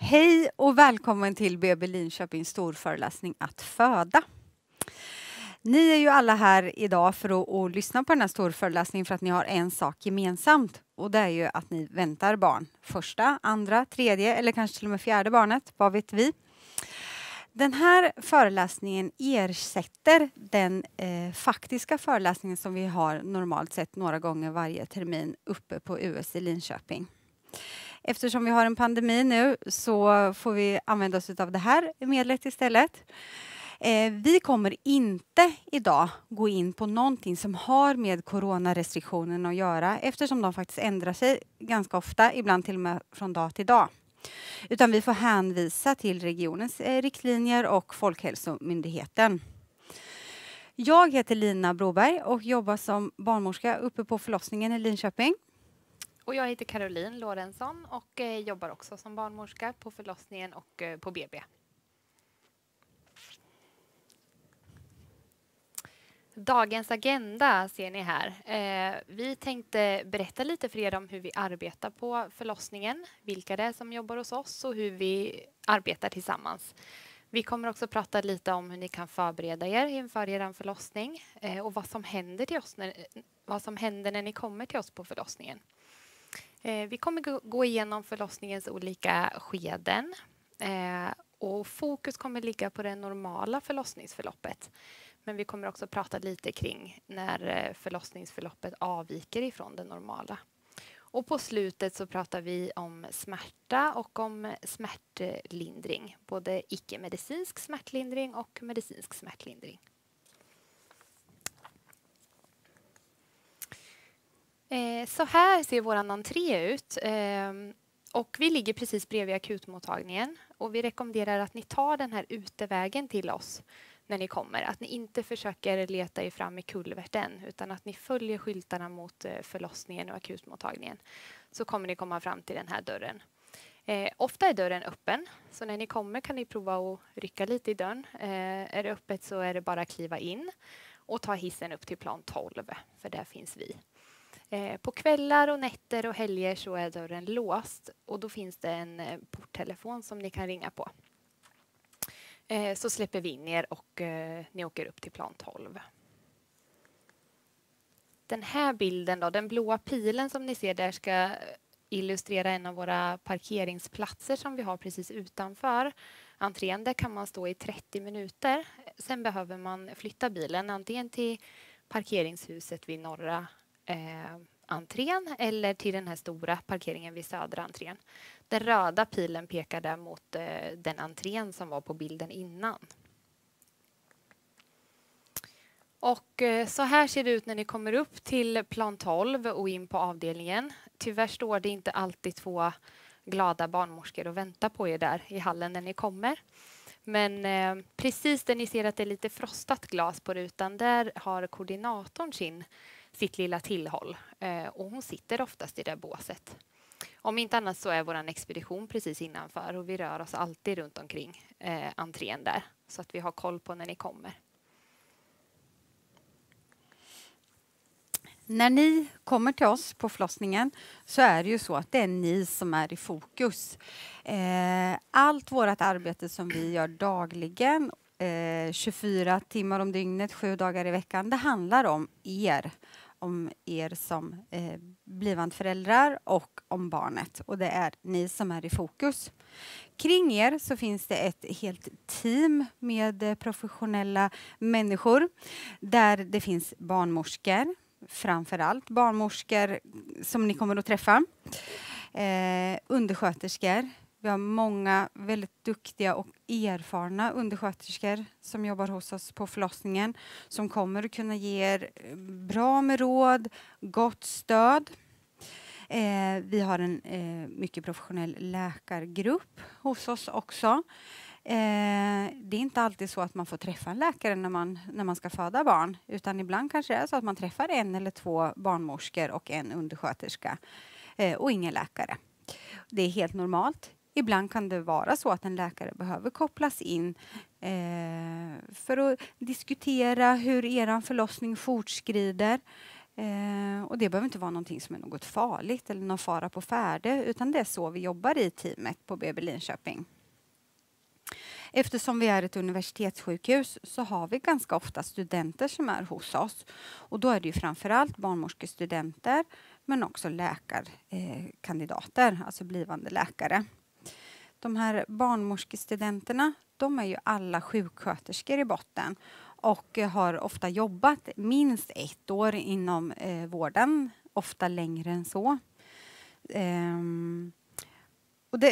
Hej och välkommen till BB Linköpings storföreläsning Att föda. Ni är ju alla här idag för att lyssna på den här storföreläsningen för att ni har en sak gemensamt. Och det är ju att ni väntar barn. Första, andra, tredje eller kanske till och med fjärde barnet, vad vet vi. Den här föreläsningen ersätter den faktiska föreläsningen som vi har normalt sett några gånger varje termin uppe på US i Linköping. Eftersom vi har en pandemi nu så får vi använda oss av det här medlet istället. Vi kommer inte idag gå in på någonting som har med coronarestriktionen att göra eftersom de faktiskt ändrar sig ganska ofta, ibland till och med från dag till dag. Utan vi får hänvisa till regionens riktlinjer och Folkhälsomyndigheten. Jag heter Lina Broberg och jobbar som barnmorska uppe på förlossningen i Linköping. Och jag heter Caroline Lorentzon och jobbar också som barnmorska på förlossningen och på BB. Dagens agenda ser ni här. Vi tänkte berätta lite för er om hur vi arbetar på förlossningen, vilka det är som jobbar hos oss och hur vi arbetar tillsammans. Vi kommer också prata lite om hur ni kan förbereda er inför er förlossning och vad som händer när ni kommer till oss på förlossningen. Vi kommer gå igenom förlossningens olika skeden och fokus kommer ligga på det normala förlossningsförloppet. Men vi kommer också prata lite kring när förlossningsförloppet avviker ifrån det normala. Och på slutet så pratar vi om smärta och om smärtlindring. Både icke-medicinsk smärtlindring och medicinsk smärtlindring. Så här ser vår entré ut. Och vi ligger precis bredvid akutmottagningen. Och vi rekommenderar att ni tar den här utevägen till oss när ni kommer. Att ni inte försöker leta er fram i kulverten utan att ni följer skyltarna mot förlossningen och akutmottagningen. Så kommer ni komma fram till den här dörren. Ofta är dörren öppen, så när ni kommer kan ni prova att rycka lite i dörren. Är det öppet så är det bara att kliva in och ta hissen upp till plan 12, för där finns vi. På kvällar och nätter och helger så är dörren låst och då finns det en porttelefon som ni kan ringa på. Så släpper vi in er och ni åker upp till plan 12. Den här bilden då, den blåa pilen som ni ser där ska illustrera en av våra parkeringsplatser som vi har precis utanför entrén. Där kan man stå i 30 minuter. Sen behöver man flytta bilen antingen till parkeringshuset vid norra entrén eller till den här stora parkeringen vid södra entrén. Den röda pilen pekar där mot den entrén som var på bilden innan. Och så här ser det ut när ni kommer upp till plan 12 och in på avdelningen. Tyvärr står det inte alltid två glada barnmorskor och väntar på er där i hallen när ni kommer. Men precis där ni ser att det är lite frostat glas på rutan, där har koordinatorn sitt lilla tillhåll. Och hon sitter oftast i det båset. Om inte annat så är vår expedition precis innanför och vi rör oss alltid runt omkring entrén där. Så att vi har koll på när ni kommer. När ni kommer till oss på förlossningen så är det ju så att det är ni som är i fokus. Allt vårt arbete som vi gör dagligen, 24 timmar om dygnet, 7 dagar i veckan, det handlar om er som blivande föräldrar och om barnet. Och det är ni som är i fokus. Kring er så finns det ett helt team med professionella människor där det finns barnmorskor, framförallt barnmorskor som ni kommer att träffa, undersköterskor. Vi har många väldigt duktiga och erfarna undersköterskor som jobbar hos oss på förlossningen som kommer att kunna ge er bra med råd, gott stöd. Vi har en mycket professionell läkargrupp hos oss också. Det är inte alltid så att man får träffa en läkare när man ska föda barn, utan ibland kanske det är så att man träffar 1 eller 2 barnmorskor och en undersköterska och ingen läkare. Det är helt normalt. Ibland kan det vara så att en läkare behöver kopplas in för att diskutera hur er förlossning fortskrider. Och det behöver inte vara någonting som är något farligt eller någon fara på färde, utan det är så vi jobbar i teamet på BB Linköping. Eftersom vi är ett universitetssjukhus så har vi ganska ofta studenter som är hos oss. Och då är det ju framförallt barnmorskestudenter men också läkarkandidater, alltså blivande läkare. De här barnmorskestudenterna, de är ju alla sjuksköterskor i botten och har ofta jobbat minst 1 år inom vården, ofta längre än så.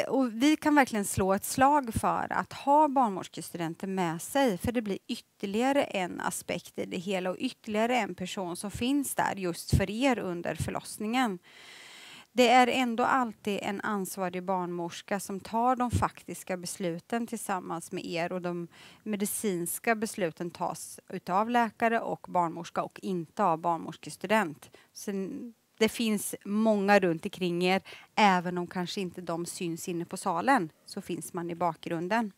Och vi kan verkligen slå ett slag för att ha barnmorskestudenter med sig, för det blir ytterligare en aspekt i det hela och ytterligare en person som finns där just för er under förlossningen. Det är ändå alltid en ansvarig barnmorska som tar de faktiska besluten tillsammans med er, och de medicinska besluten tas utav läkare och barnmorska och inte av barnmorskestudent. Så det finns många runt omkring er, även om kanske inte de syns inne på salen, så finns man i bakgrunden.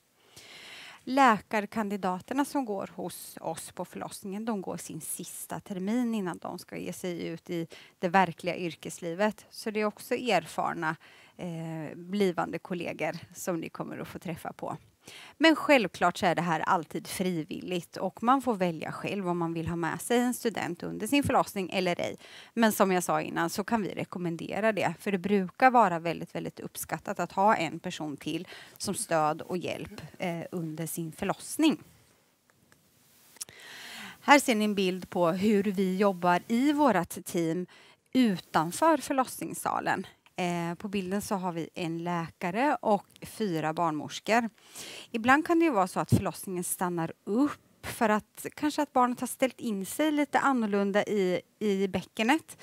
Läkarkandidaterna som går hos oss på förlossningen, de går sin sista termin innan de ska ge sig ut i det verkliga yrkeslivet. Så det är också erfarna blivande kollegor som ni kommer att få träffa på. Men självklart så är det här alltid frivilligt och man får välja själv om man vill ha med sig en student under sin förlossning eller ej. Men som jag sa innan så kan vi rekommendera det, för det brukar vara väldigt, väldigt uppskattat att ha en person till som stöd och hjälp under sin förlossning. Här ser ni en bild på hur vi jobbar i vårt team utanför förlossningssalen. På bilden så har vi en läkare och 4 barnmorskor. Ibland kan det ju vara så att förlossningen stannar upp för att kanske att barnet har ställt in sig lite annorlunda i bäckenet.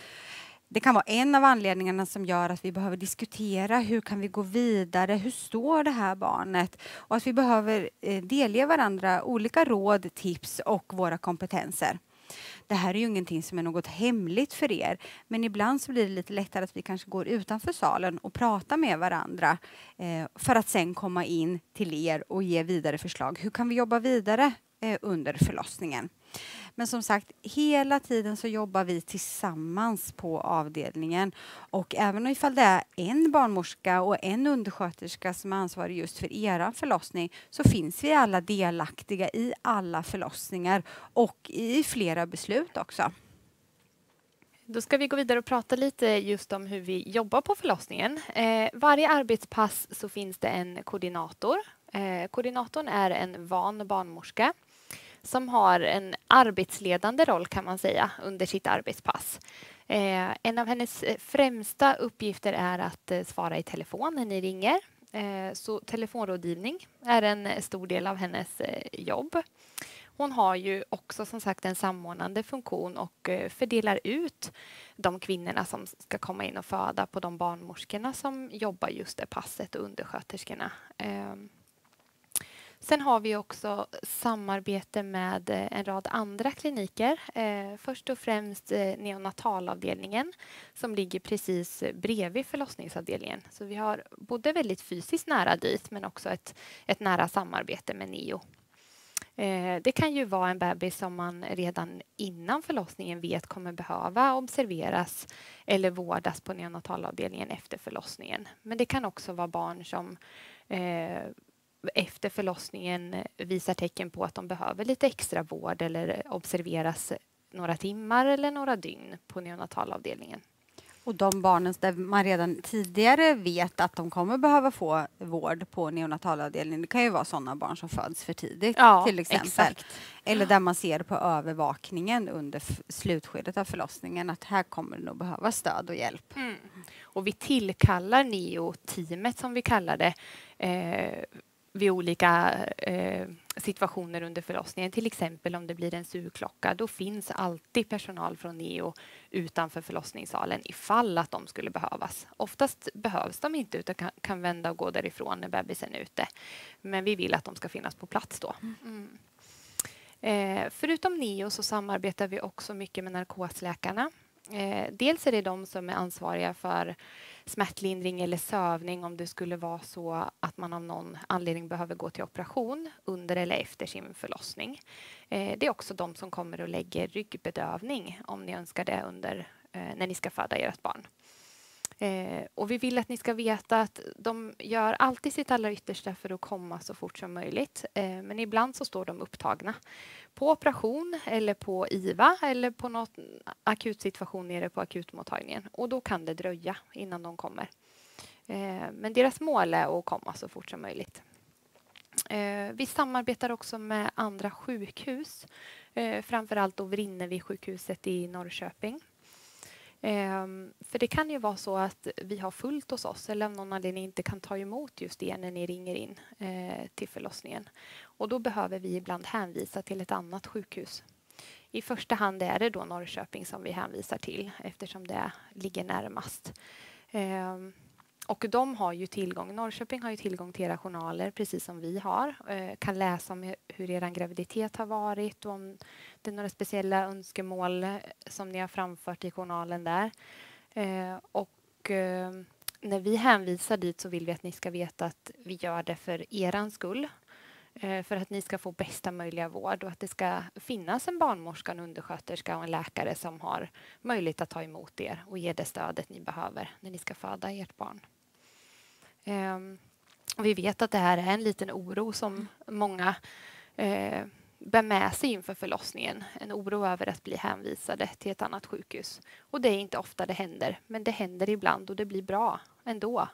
Det kan vara en av anledningarna som gör att vi behöver diskutera hur kan vi gå vidare, hur står det här barnet, och att vi behöver delge varandra olika råd, tips och våra kompetenser. Det här är ju ingenting som är något hemligt för er, men ibland så blir det lite lättare att vi kanske går utanför salen och pratar med varandra för att sen komma in till er och ge vidare förslag. Hur kan vi jobba vidare under förlossningen? Men som sagt, hela tiden så jobbar vi tillsammans på avdelningen, och även ifall det är en barnmorska och en undersköterska som är ansvarig just för era förlossning, så finns vi alla delaktiga i alla förlossningar och i flera beslut också. Då ska vi gå vidare och prata lite just om hur vi jobbar på förlossningen. Varje arbetspass så finns det en koordinator. Koordinatorn är en van barnmorska som har en arbetsledande roll, kan man säga, under sitt arbetspass. En av hennes främsta uppgifter är att svara i telefon när ni ringer. Så telefonrådgivning är en stor del av hennes jobb. Hon har ju också som sagt en samordnande funktion och fördelar ut de kvinnorna som ska komma in och föda på de barnmorskorna som jobbar just det passet och undersköterskorna. Sen har vi också samarbete med en rad andra kliniker. Först och främst neonatalavdelningen som ligger precis bredvid förlossningsavdelningen. Så vi har både väldigt fysiskt nära dit, men också ett nära samarbete med NEO. Det kan ju vara en bebis som man redan innan förlossningen vet kommer behöva observeras eller vårdas på neonatalavdelningen efter förlossningen. Men det kan också vara barn som efter förlossningen visar tecken på att de behöver lite extra vård eller observeras några timmar eller några dygn på neonatalavdelningen. Och de barnen där man redan tidigare vet att de kommer behöva få vård på neonatalavdelningen, det kan ju vara sådana barn som föds för tidigt, till exempel. Exakt. Eller där man ser på övervakningen under slutskedet av förlossningen att här kommer det nog behöva stöd och hjälp. Mm. Och vi tillkallar NEO-teamet som vi kallar det vid olika situationer under förlossningen. Till exempel om det blir en sugklocka, då finns alltid personal från NEO utanför förlossningssalen ifall att de skulle behövas. Oftast behövs de inte utan kan vända och gå därifrån när bebisen är ute. Men vi vill att de ska finnas på plats då. Förutom NEO så samarbetar vi också mycket med narkosläkarna. Dels är det de som är ansvariga för smärtlindring eller sövning om det skulle vara så att man av någon anledning behöver gå till operation under eller efter sin förlossning. Det är också de som kommer och lägger ryggbedövning om ni önskar det när ni ska föda ert barn. Och vi vill att ni ska veta att de gör alltid sitt allra yttersta för att komma så fort som möjligt. Men ibland så står de upptagna på operation eller på IVA eller på något akut situation nere på akutmottagningen. Och då kan det dröja innan de kommer. Men deras mål är att komma så fort som möjligt. Vi samarbetar också med andra sjukhus. Framförallt då Vrinnevi sjukhuset i Norrköping. För det kan ju vara så att vi har fullt hos oss eller av någon anledning inte kan ta emot just det när ni ringer in till förlossningen. Och då behöver vi ibland hänvisa till ett annat sjukhus. I första hand är det då Norrköping som vi hänvisar till eftersom det ligger närmast. Och de har ju Norrköping har ju tillgång till era journaler precis som vi har. Kan läsa om hur er graviditet har varit och om det är några speciella önskemål som ni har framfört i journalen där. När vi hänvisar dit så vill vi att ni ska veta att vi gör det för eran skull. För att ni ska få bästa möjliga vård och att det ska finnas en barnmorska, en undersköterska och en läkare som har möjlighet att ta emot er och ge det stödet ni behöver när ni ska föda ert barn. Och vi vet att det här är en liten oro som många bär med sig inför förlossningen. En oro över att bli hänvisade till ett annat sjukhus. Och det är inte ofta det händer, men det händer ibland och det blir bra ändå.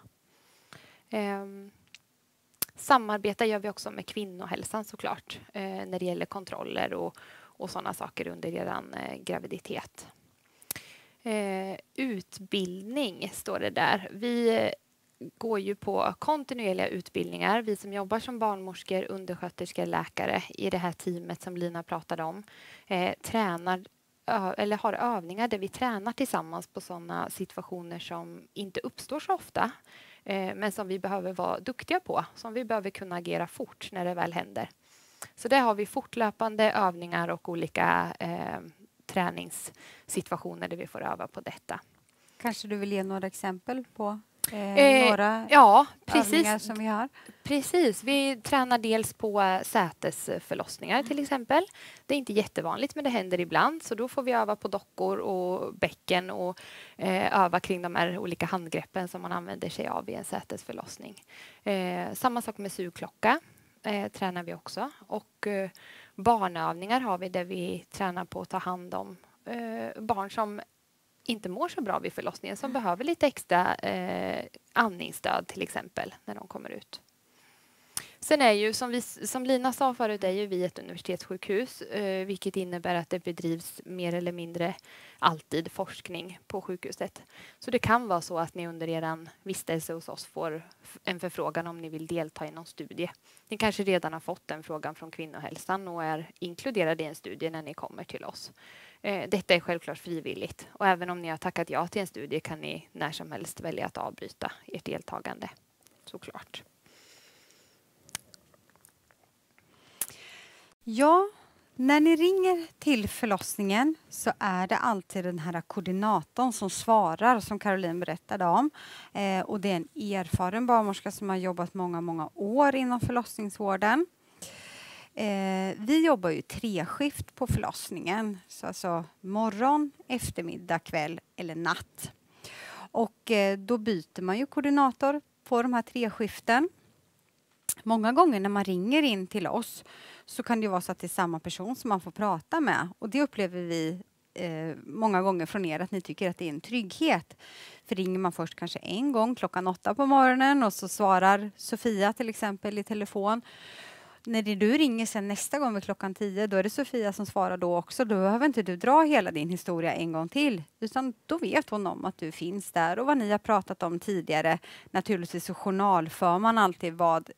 Samarbete gör vi också med kvinnohälsan såklart när det gäller kontroller och sådana saker under eran graviditet. Utbildning står det där. Vi går ju på kontinuerliga utbildningar. Vi som jobbar som barnmorskor, undersköterskor, läkare i det här teamet som Lina pratade om tränar eller har övningar där vi tränar tillsammans på sådana situationer som inte uppstår så ofta men som vi behöver vara duktiga på, som vi behöver kunna agera fort när det väl händer. Så där har vi fortlöpande övningar och olika träningssituationer där vi får öva på detta. Kanske du vill ge några exempel på några övningar som vi har? Precis, vi tränar dels på sätesförlossningar till exempel. Det är inte jättevanligt men det händer ibland så då får vi öva på dockor och bäcken och öva kring de här olika handgreppen som man använder sig av i en sätesförlossning. Samma sak med sugklocka tränar vi också och barnövningar har vi där vi tränar på att ta hand om barn som inte mår så bra vid förlossningen som behöver lite extra andningsstöd till exempel när de kommer ut. Sen är ju som Lina sa förut är ju vi ett universitetssjukhus vilket innebär att det bedrivs mer eller mindre alltid forskning på sjukhuset. Så det kan vara så att ni under er vistelse hos oss får en förfrågan om ni vill delta i någon studie. Ni kanske redan har fått den frågan från kvinnohälsan och är inkluderade i en studie när ni kommer till oss. Detta är självklart frivilligt och även om ni har tackat ja till en studie kan ni när som helst välja att avbryta ert deltagande. Såklart. Ja, när ni ringer till förlossningen så är det alltid den här koordinatorn som svarar som Caroline berättade om. Och det är en erfaren barnmorska som har jobbat många år inom förlossningsvården. Vi jobbar ju 3-skift på förlossningen, så alltså morgon, eftermiddag, kväll eller natt. Och då byter man ju koordinator på de här 3-skiften. Många gånger när man ringer in till oss så kan det vara så att det är samma person som man får prata med. Och det upplever vi många gånger från er att ni tycker att det är en trygghet. För ringer man först kanske en gång klockan 8 på morgonen och så svarar Sofia till exempel i telefon. När du ringer sen nästa gång vid klockan 10 då är det Sofia som svarar då också. Då behöver inte du dra hela din historia en gång till. Utan då vet hon om att du finns där och vad ni har pratat om tidigare. Naturligtvis så journalför man alltid vad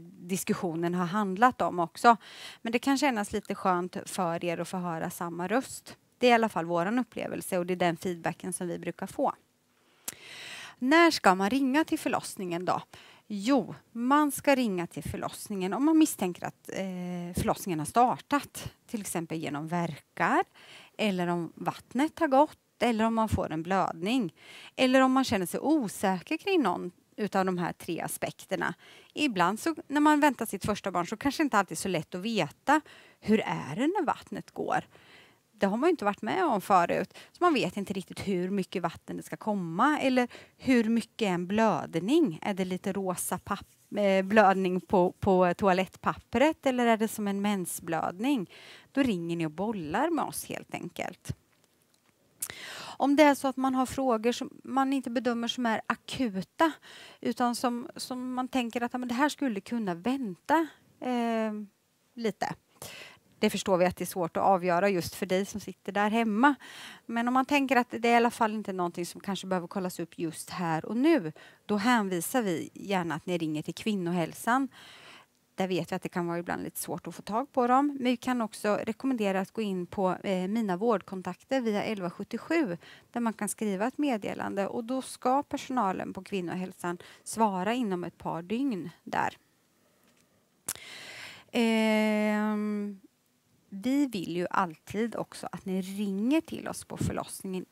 diskussionen har handlat om också. Men det kan kännas lite skönt för er att få höra samma röst. Det är i alla fall våran upplevelse och det är den feedbacken som vi brukar få. När ska man ringa till förlossningen då? Jo, man ska ringa till förlossningen om man misstänker att förlossningen har startat. Till exempel genom värkar eller om vattnet har gått eller om man får en blödning. Eller om man känner sig osäker kring någon utav de här 3 aspekterna. Ibland så när man väntar sitt första barn så kanske inte alltid är så lätt att veta hur är det när vattnet går. Det har man ju inte varit med om förut. Så man vet inte riktigt hur mycket vatten det ska komma eller hur mycket är en blödning. Är det lite rosa blödning på toalettpappret eller är det som en mensblödning? Då ringer ni och bollar med oss helt enkelt. Om det är så att man har frågor som man inte bedömer som är akuta utan som man tänker att men det här skulle kunna vänta lite. Det förstår vi att det är svårt att avgöra just för dig som sitter där hemma. Men om man tänker att det är i alla fall inte någonting som kanske behöver kollas upp just här och nu, då hänvisar vi gärna att ni ringer till Kvinnohälsan. Där vet vi att det kan vara ibland lite svårt att få tag på dem. Men vi kan också rekommendera att gå in på mina vårdkontakter via 1177 där man kan skriva ett meddelande och då ska personalen på Kvinnohälsan svara inom ett par dygn där. Vi vill ju alltid också att ni ringer till oss på förlossningen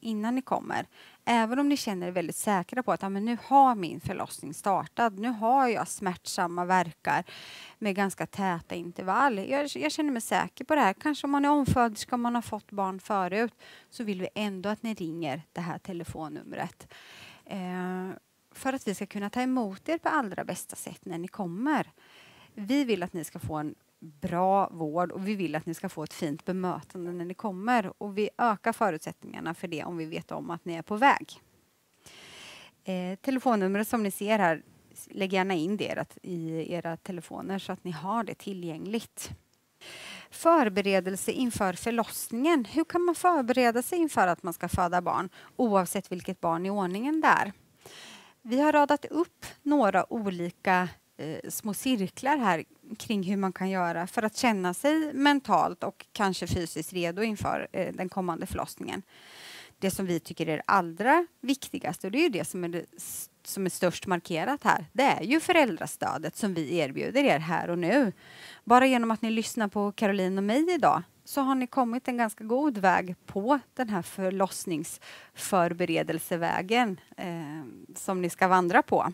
innan ni kommer. Även om ni känner er väldigt säkra på att men nu har min förlossning startat. Nu har jag smärtsamma verkar med ganska täta intervall. Jag känner mig säker på det här. Kanske om man är omföderska, om man har fått barn förut, så vill vi ändå att ni ringer det här telefonnumret. För att vi ska kunna ta emot er på allra bästa sätt när ni kommer. Vi vill att ni ska få en bra vård och vi vill att ni ska få ett fint bemötande när ni kommer. Och vi ökar förutsättningarna för det om vi vet om att ni är på väg. Telefonnumret som ni ser här, lägg gärna in det i era telefoner så att ni har det tillgängligt. Förberedelse inför förlossningen. Hur kan man förbereda sig inför att man ska föda barn oavsett vilket barn i ordningen det är? Vi har radat upp några olika små cirklar här kring hur man kan göra för att känna sig mentalt och kanske fysiskt redo inför den kommande förlossningen. Det som vi tycker är det allra viktigaste och det är ju det som är störst markerat här. Det är ju föräldrastödet som vi erbjuder er här och nu. Bara genom att ni lyssnar på Caroline och mig idag så har ni kommit en ganska god väg på den här förlossningsförberedelsevägen som ni ska vandra på.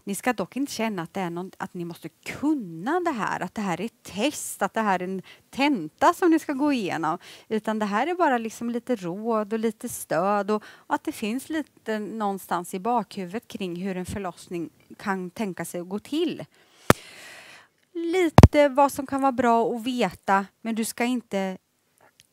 Ni ska dock inte känna att det är att ni måste kunna det här, att det här är ett test, att det här är en tenta som ni ska gå igenom. Utan det här är bara liksom lite råd och lite stöd och att det finns lite någonstans i bakhuvudet kring hur en förlossning kan tänka sig att gå till. Lite vad som kan vara bra att veta, men du ska inte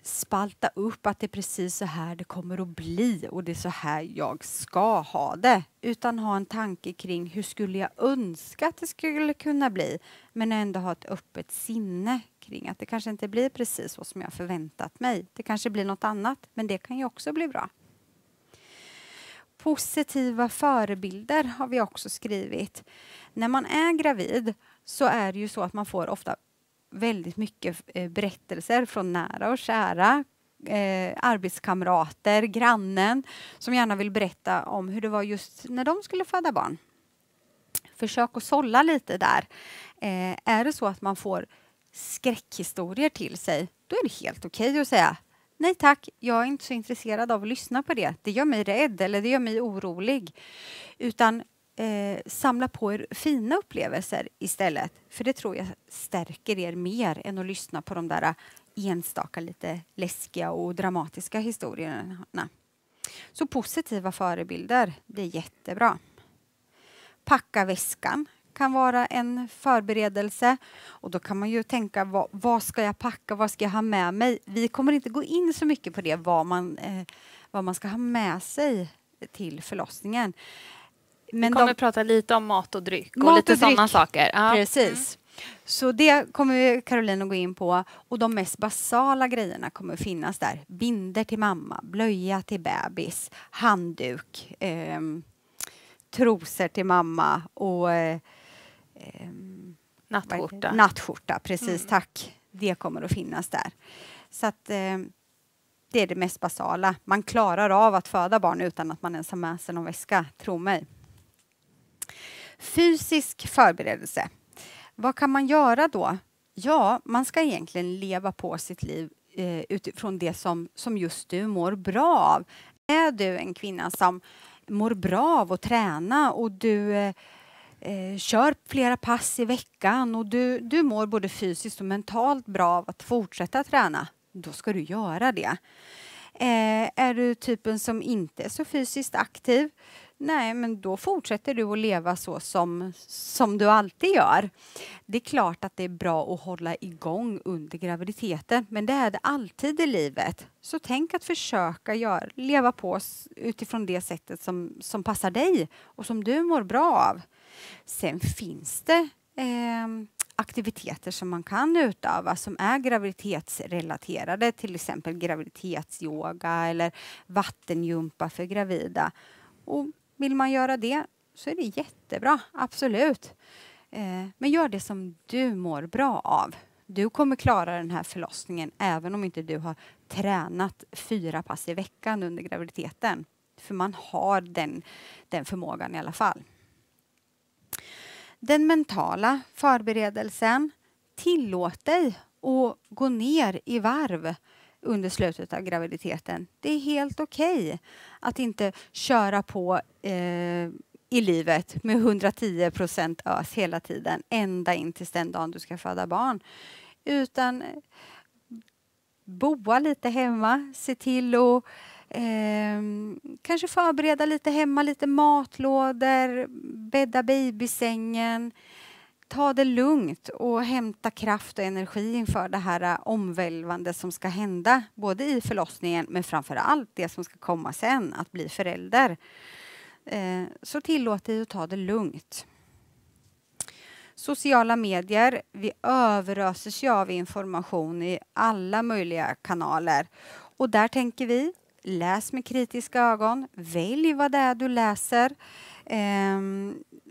spalta upp att det är precis så här det kommer att bli och det är så här jag ska ha det. Utan ha en tanke kring hur skulle jag önska att det skulle kunna bli. Men ändå ha ett öppet sinne kring att det kanske inte blir precis så som jag förväntat mig. Det kanske blir något annat, men det kan ju också bli bra. Positiva förebilder har vi också skrivit. När man är gravid så är det ju så att man får ofta väldigt mycket berättelser från nära och kära, arbetskamrater, grannen som gärna vill berätta om hur det var just när de skulle föda barn. Försök att sålla lite där. Är det så att man får skräckhistorier till sig, då är det helt okej att säga nej tack, jag är inte så intresserad av att lyssna på det. Det gör mig rädd eller det gör mig orolig. Utan samla på er fina upplevelser istället. För det tror jag stärker er mer än att lyssna på de där enstaka lite läskiga och dramatiska historierna. Så positiva förebilder, det är jättebra. Packa väskan kan vara en förberedelse. Och då kan man ju tänka, vad ska jag packa, vad ska jag ha med mig? Vi kommer inte gå in så mycket på det, vad man ska ha med sig till förlossningen. Men vi kommer prata lite om mat och dryck och lite sådana saker. Ja. Precis. Så det kommer Caroline att gå in på. Och de mest basala grejerna kommer finnas där. Binder till mamma, blöja till bebis, handduk, trosor till mamma och nattskjorta. Nattskjorta, precis, tack. Det kommer att finnas där. Så att det är det mest basala. Man klarar av att föda barn utan att man ens har med sig någon väska, tro mig. Fysisk förberedelse. Vad kan man göra då? Ja, man ska egentligen leva på sitt liv utifrån det som just du mår bra av. Är du en kvinna som mår bra av att träna och du kör flera pass i veckan och du mår både fysiskt och mentalt bra av att fortsätta träna, då ska du göra det. Är du typen som inte är så fysiskt aktiv? Nej, men då fortsätter du att leva så som du alltid gör. Det är klart att det är bra att hålla igång under graviditeten, men det är det alltid i livet. Så tänk att försöka leva på utifrån det sättet som passar dig och som du mår bra av. Sen finns det aktiviteter som man kan utöva som är graviditetsrelaterade, till exempel graviditetsyoga eller vattenjumpa för gravida. Och vill man göra det så är det jättebra, absolut. Men gör det som du mår bra av. Du kommer klara den här förlossningen även om inte du har tränat 4 pass i veckan under graviditeten. För man har den förmågan i alla fall. Den mentala förberedelsen, tillåt dig att gå ner i varv under slutet av graviditeten. Det är helt okej att inte köra på i livet med 110% ös hela tiden ända in till den dagen du ska föda barn. Utan boa lite hemma, se till att kanske förbereda lite hemma, lite matlådor, bädda babysängen. Ta det lugnt och hämta kraft och energi inför det här omvälvande som ska hända. Både i förlossningen men framför allt det som ska komma sen, att bli förälder. Så tillåt dig att ta det lugnt. Sociala medier, vi överöses ju av information i alla möjliga kanaler. Och där tänker vi, läs med kritiska ögon, välj vad det är du läser.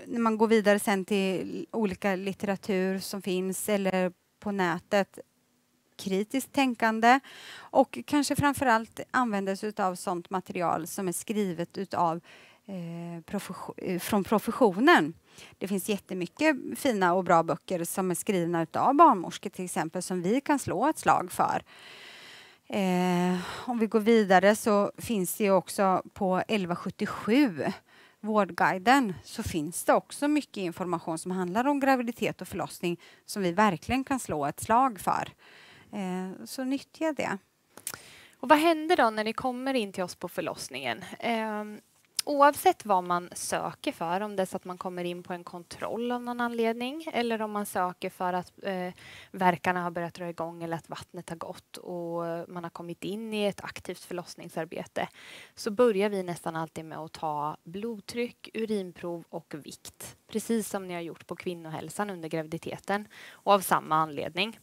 När man går vidare sen till olika litteratur som finns eller på nätet, kritiskt tänkande och kanske framförallt använder sig av sånt material som är skrivet utav från professionen. Det finns jättemycket fina och bra böcker som är skrivna utav barnmorskor till exempel som vi kan slå ett slag för. Om vi går vidare så finns det ju också på 1177 Vårdguiden så finns det också mycket information som handlar om graviditet och förlossning som vi verkligen kan slå ett slag för. Så nyttja det. Och vad händer då när ni kommer in till oss på förlossningen? Oavsett vad man söker för, om det är så att man kommer in på en kontroll av någon anledning eller om man söker för att verkarna har börjat dra igång eller att vattnet har gått och man har kommit in i ett aktivt förlossningsarbete, så börjar vi nästan alltid med att ta blodtryck, urinprov och vikt. Precis som ni har gjort på kvinnohälsan under graviditeten och av samma anledning.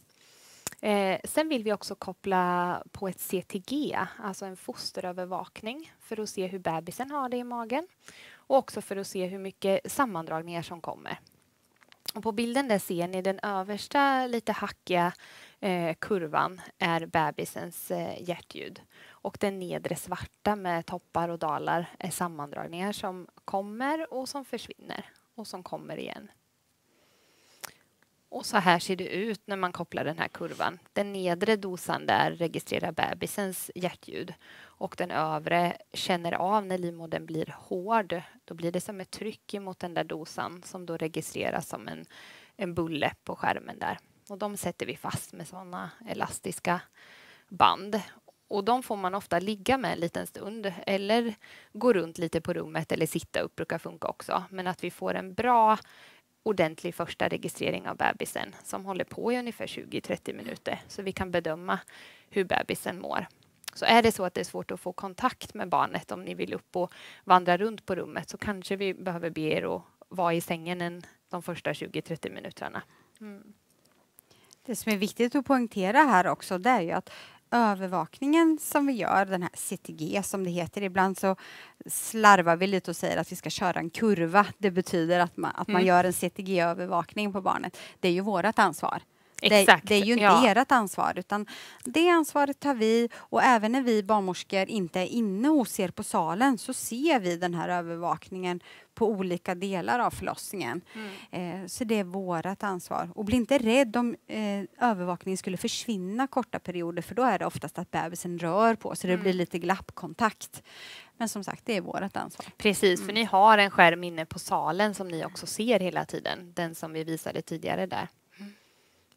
Sen vill vi också koppla på ett CTG, alltså en fosterövervakning för att se hur bebisen har det i magen och också för att se hur mycket sammandragningar som kommer. Och på bilden där ser ni den översta lite hackiga kurvan är bebisens hjärtljud och den nedre svarta med toppar och dalar är sammandragningar som kommer och som försvinner och som kommer igen. Och så här ser det ut när man kopplar den här kurvan. Den nedre dosan där registrerar bebisens hjärtljud och den övre känner av när livmodern blir hård. Då blir det som ett tryck emot den där dosan som då registreras som en bulle på skärmen där. Och de sätter vi fast med sådana elastiska band. Och de får man ofta ligga med en liten stund eller gå runt lite på rummet eller sitta upp brukar funka också. Men att vi får en bra ordentlig första registrering av bebisen som håller på i ungefär 20-30 minuter så vi kan bedöma hur bebisen mår. Så är det så att det är svårt att få kontakt med barnet om ni vill upp och vandra runt på rummet så kanske vi behöver be er att vara i sängen de första 20-30 minuterna. Det som är viktigt att poängtera här också det är ju att övervakningen som vi gör, den här CTG som det heter, ibland så slarvar vi lite och säger att vi ska köra en kurva. Det betyder att man gör en CTG-övervakning på barnet. Det är ju vårt ansvar. Exakt. Det är ju inte ert ansvar, utan det ansvaret tar vi, och även när vi barnmorskor inte är inne hos er på salen så ser vi den här övervakningen på olika delar av förlossningen. Så det är vårt ansvar. Och bli inte rädd om övervakningen skulle försvinna korta perioder, för då är det oftast att bebisen rör på så det blir lite glappkontakt. Men som sagt, det är vårt ansvar. Precis, för ni har en skärm inne på salen som ni också ser hela tiden. Den som vi visade tidigare där.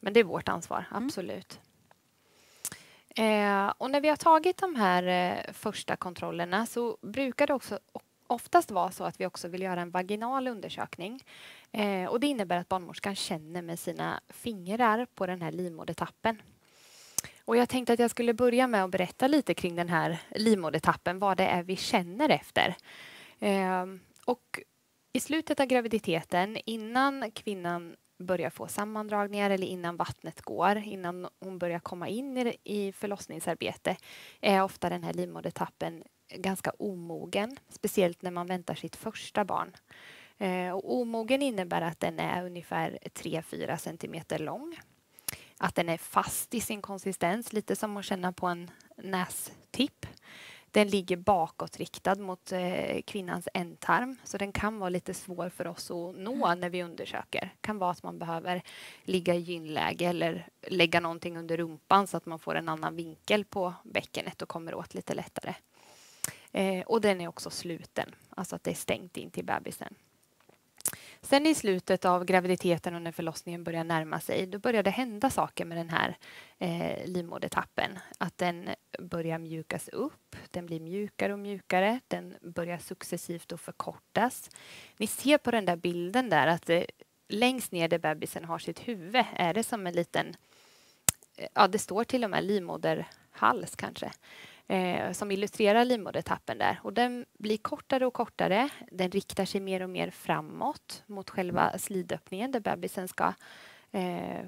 Men det är vårt ansvar, absolut. Och när vi har tagit de här första kontrollerna så brukar det också oftast vara så att vi också vill göra en vaginal undersökning. Och det innebär att barnmorskan känner med sina fingrar på den här livmodertappen. Och jag tänkte att jag skulle börja med att berätta lite kring den här livmodertappen, vad det är vi känner efter. Och i slutet av graviditeten, innan kvinnan börjar få sammandragningar eller innan vattnet går, innan hon börjar komma in i förlossningsarbete, är ofta den här livmodertappen ganska omogen, speciellt när man väntar sitt första barn. Och omogen innebär att den är ungefär 3-4 centimeter lång. Att den är fast i sin konsistens, lite som att känna på en nästipp. Den ligger bakåtriktad mot kvinnans ändtarm, så den kan vara lite svår för oss att nå när vi undersöker. Det kan vara att man behöver ligga i gynläge eller lägga någonting under rumpan så att man får en annan vinkel på bäckenet och kommer åt lite lättare. Och den är också sluten, alltså att det är stängt in till bebisen. Sen i slutet av graviditeten och när förlossningen börjar närma sig, då börjar det hända saker med den här livmodertappen. Att den börjar mjukas upp, den blir mjukare och mjukare, den börjar successivt att förkortas. Ni ser på den där bilden där att längst ner där bebisen har sitt huvud är det som en liten, ja det står till och med livmoderhals kanske. Som illustrerar livmodertappen där. Och den blir kortare och kortare. Den riktar sig mer och mer framåt mot själva slidöppningen där bebisen ska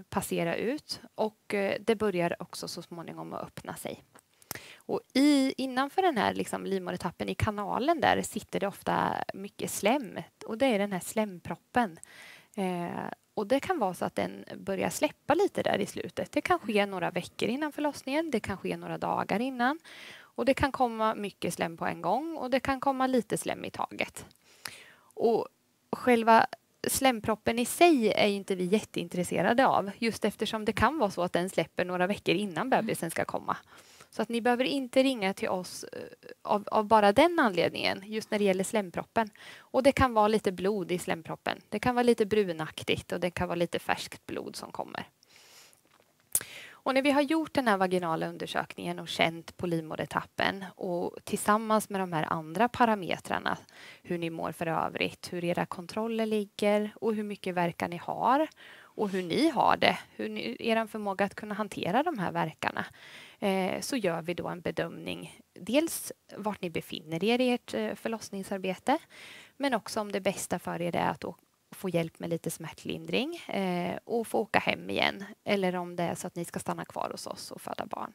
passera ut. Och det börjar också så småningom att öppna sig. Och innanför den här liksom, livmodertappen i kanalen där sitter det ofta mycket slem. Och det är den här slemproppen. Och det kan vara så att den börjar släppa lite där i slutet. Det kan ske några veckor innan förlossningen. Det kan ske några dagar innan. Och det kan komma mycket slem på en gång. Och det kan komma lite slem i taget. Och själva slemproppen i sig är inte vi jätteintresserade av. Just eftersom det kan vara så att den släpper några veckor innan bebisen ska komma. Så att ni behöver inte ringa till oss av bara den anledningen, just när det gäller slemproppen. Och det kan vara lite blod i slemproppen. Det kan vara lite brunaktigt och det kan vara lite färskt blod som kommer. Och när vi har gjort den här vaginala undersökningen och känt på livmodertappen och tillsammans med de här andra parametrarna, hur ni mår för övrigt, hur era kontroller ligger och hur mycket verkan ni har och hur ni har det, er förmåga att kunna hantera de här verkarna, så gör vi då en bedömning. Dels vart ni befinner er i ert förlossningsarbete, men också om det bästa för er är att få hjälp med lite smärtlindring och få åka hem igen. Eller om det är så att ni ska stanna kvar hos oss och föda barn.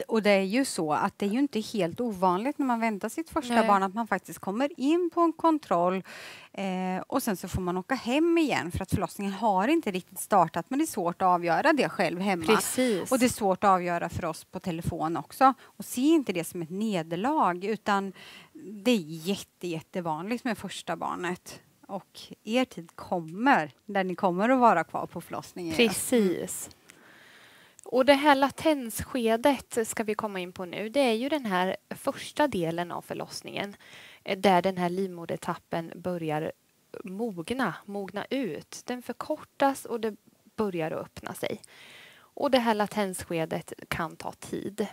Och det är ju så att det är ju inte helt ovanligt när man väntar sitt första barn att man faktiskt kommer in på en kontroll och sen så får man åka hem igen för att förlossningen har inte riktigt startat, men det är svårt att avgöra det själv hemma. Precis. Och det är svårt att avgöra för oss på telefon också. Och se inte det som ett nederlag, utan det är jättevanligt med första barnet. Och er tid kommer, där ni kommer att vara kvar på förlossningen. Precis. Och det här latensskedet ska vi komma in på nu. Det är ju den här första delen av förlossningen där den här livmodertappen börjar mogna ut. Den förkortas och det börjar att öppna sig. Och det här latensskedet kan ta tid.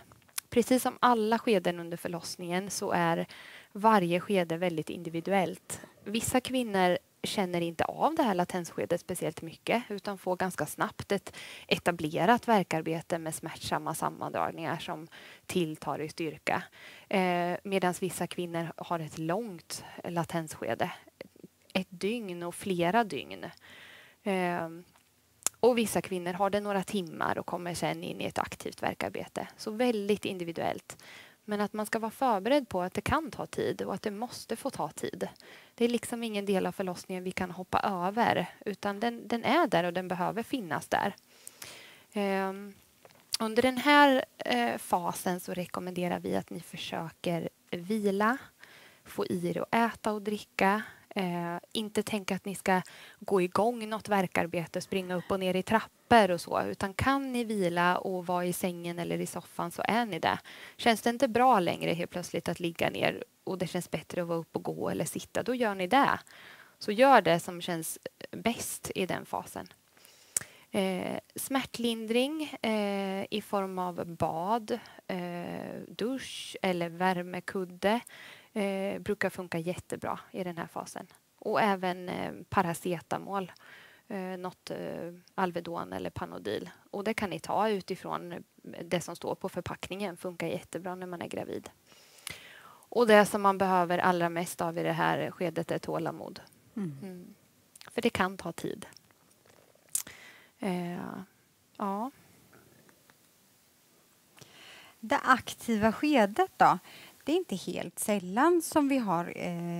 Precis som alla skeden under förlossningen så är varje skede väldigt individuellt. Vissa kvinnor känner inte av det här latensskedet speciellt mycket utan får ganska snabbt ett etablerat värkarbete med smärtsamma sammandragningar som tilltar i styrka. Medan vissa kvinnor har ett långt latensskede, ett dygn och flera dygn. Och vissa kvinnor har det några timmar och kommer sen in i ett aktivt värkarbete. Så väldigt individuellt. Men att man ska vara förberedd på att det kan ta tid och att det måste få ta tid. Det är liksom ingen del av förlossningen vi kan hoppa över, utan den är där och den behöver finnas där. Under den här fasen så rekommenderar vi att ni försöker vila, få i er att äta och dricka. Inte tänka att ni ska gå igång något värkarbete, springa upp och ner i trappor och så, utan kan ni vila och vara i sängen eller i soffan så är ni det. Känns det inte bra längre helt plötsligt att ligga ner och det känns bättre att vara upp och gå eller sitta, då gör ni det. Så gör det som känns bäst i den fasen. Smärtlindring i form av bad, dusch eller värmekudde brukar funka jättebra i den här fasen. Och även paracetamol, något Alvedon eller Panodil. Och det kan ni ta utifrån det som står på förpackningen. Funkar jättebra när man är gravid. Och det som man behöver allra mest av i det här skedet är tålamod. För det kan ta tid. Ja. Det aktiva skedet då? Det är inte helt sällan som vi har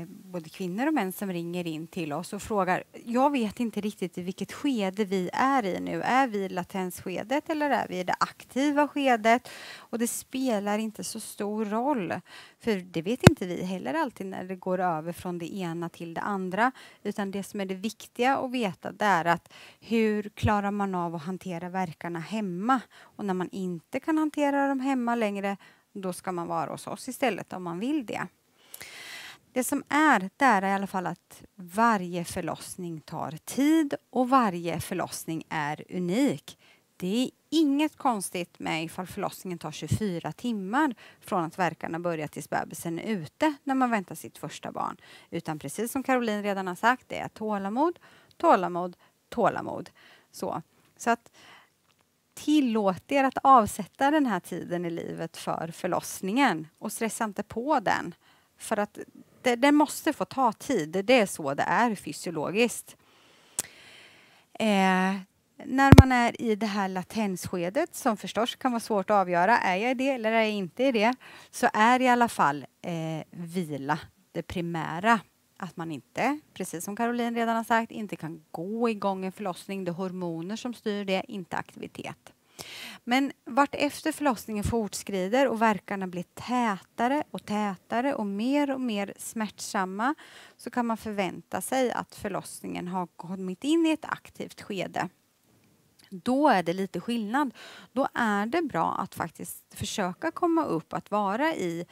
både kvinnor och män som ringer in till oss och frågar, jag vet inte riktigt i vilket skede vi är i nu. Är vi i latensskedet eller är vi i det aktiva skedet? Och det spelar inte så stor roll, för det vet inte vi heller alltid när det går över från det ena till det andra. Utan det som är det viktiga att veta, det är att hur klarar man av att hantera värkarna hemma? Och när man inte kan hantera dem hemma längre, då ska man vara hos oss istället om man vill det. Det som är, det är i alla fall att varje förlossning tar tid och varje förlossning är unik. Det är inget konstigt med ifall förlossningen tar 24 timmar från att värkarna börjar tills bebisen är ute när man väntar sitt första barn. Utan precis som Caroline redan har sagt, det är tålamod, tålamod, tålamod. Så att tillåt er att avsätta den här tiden i livet för förlossningen och stressa inte på den. För att den måste få ta tid. Det är så det är fysiologiskt. När man är i det här latensskedet, som förstås kan vara svårt att avgöra, är jag i det eller är jag inte i det, så är i alla fall vila det primära. Att man inte, precis som Caroline redan har sagt, inte kan gå igång en förlossning. Det är hormoner som styr det, inte aktivitet. Men vart efter förlossningen fortskrider och värkarna blir tätare och mer smärtsamma, så kan man förvänta sig att förlossningen har kommit in i ett aktivt skede. Då är det lite skillnad. Då är det bra att faktiskt försöka komma upp, att vara i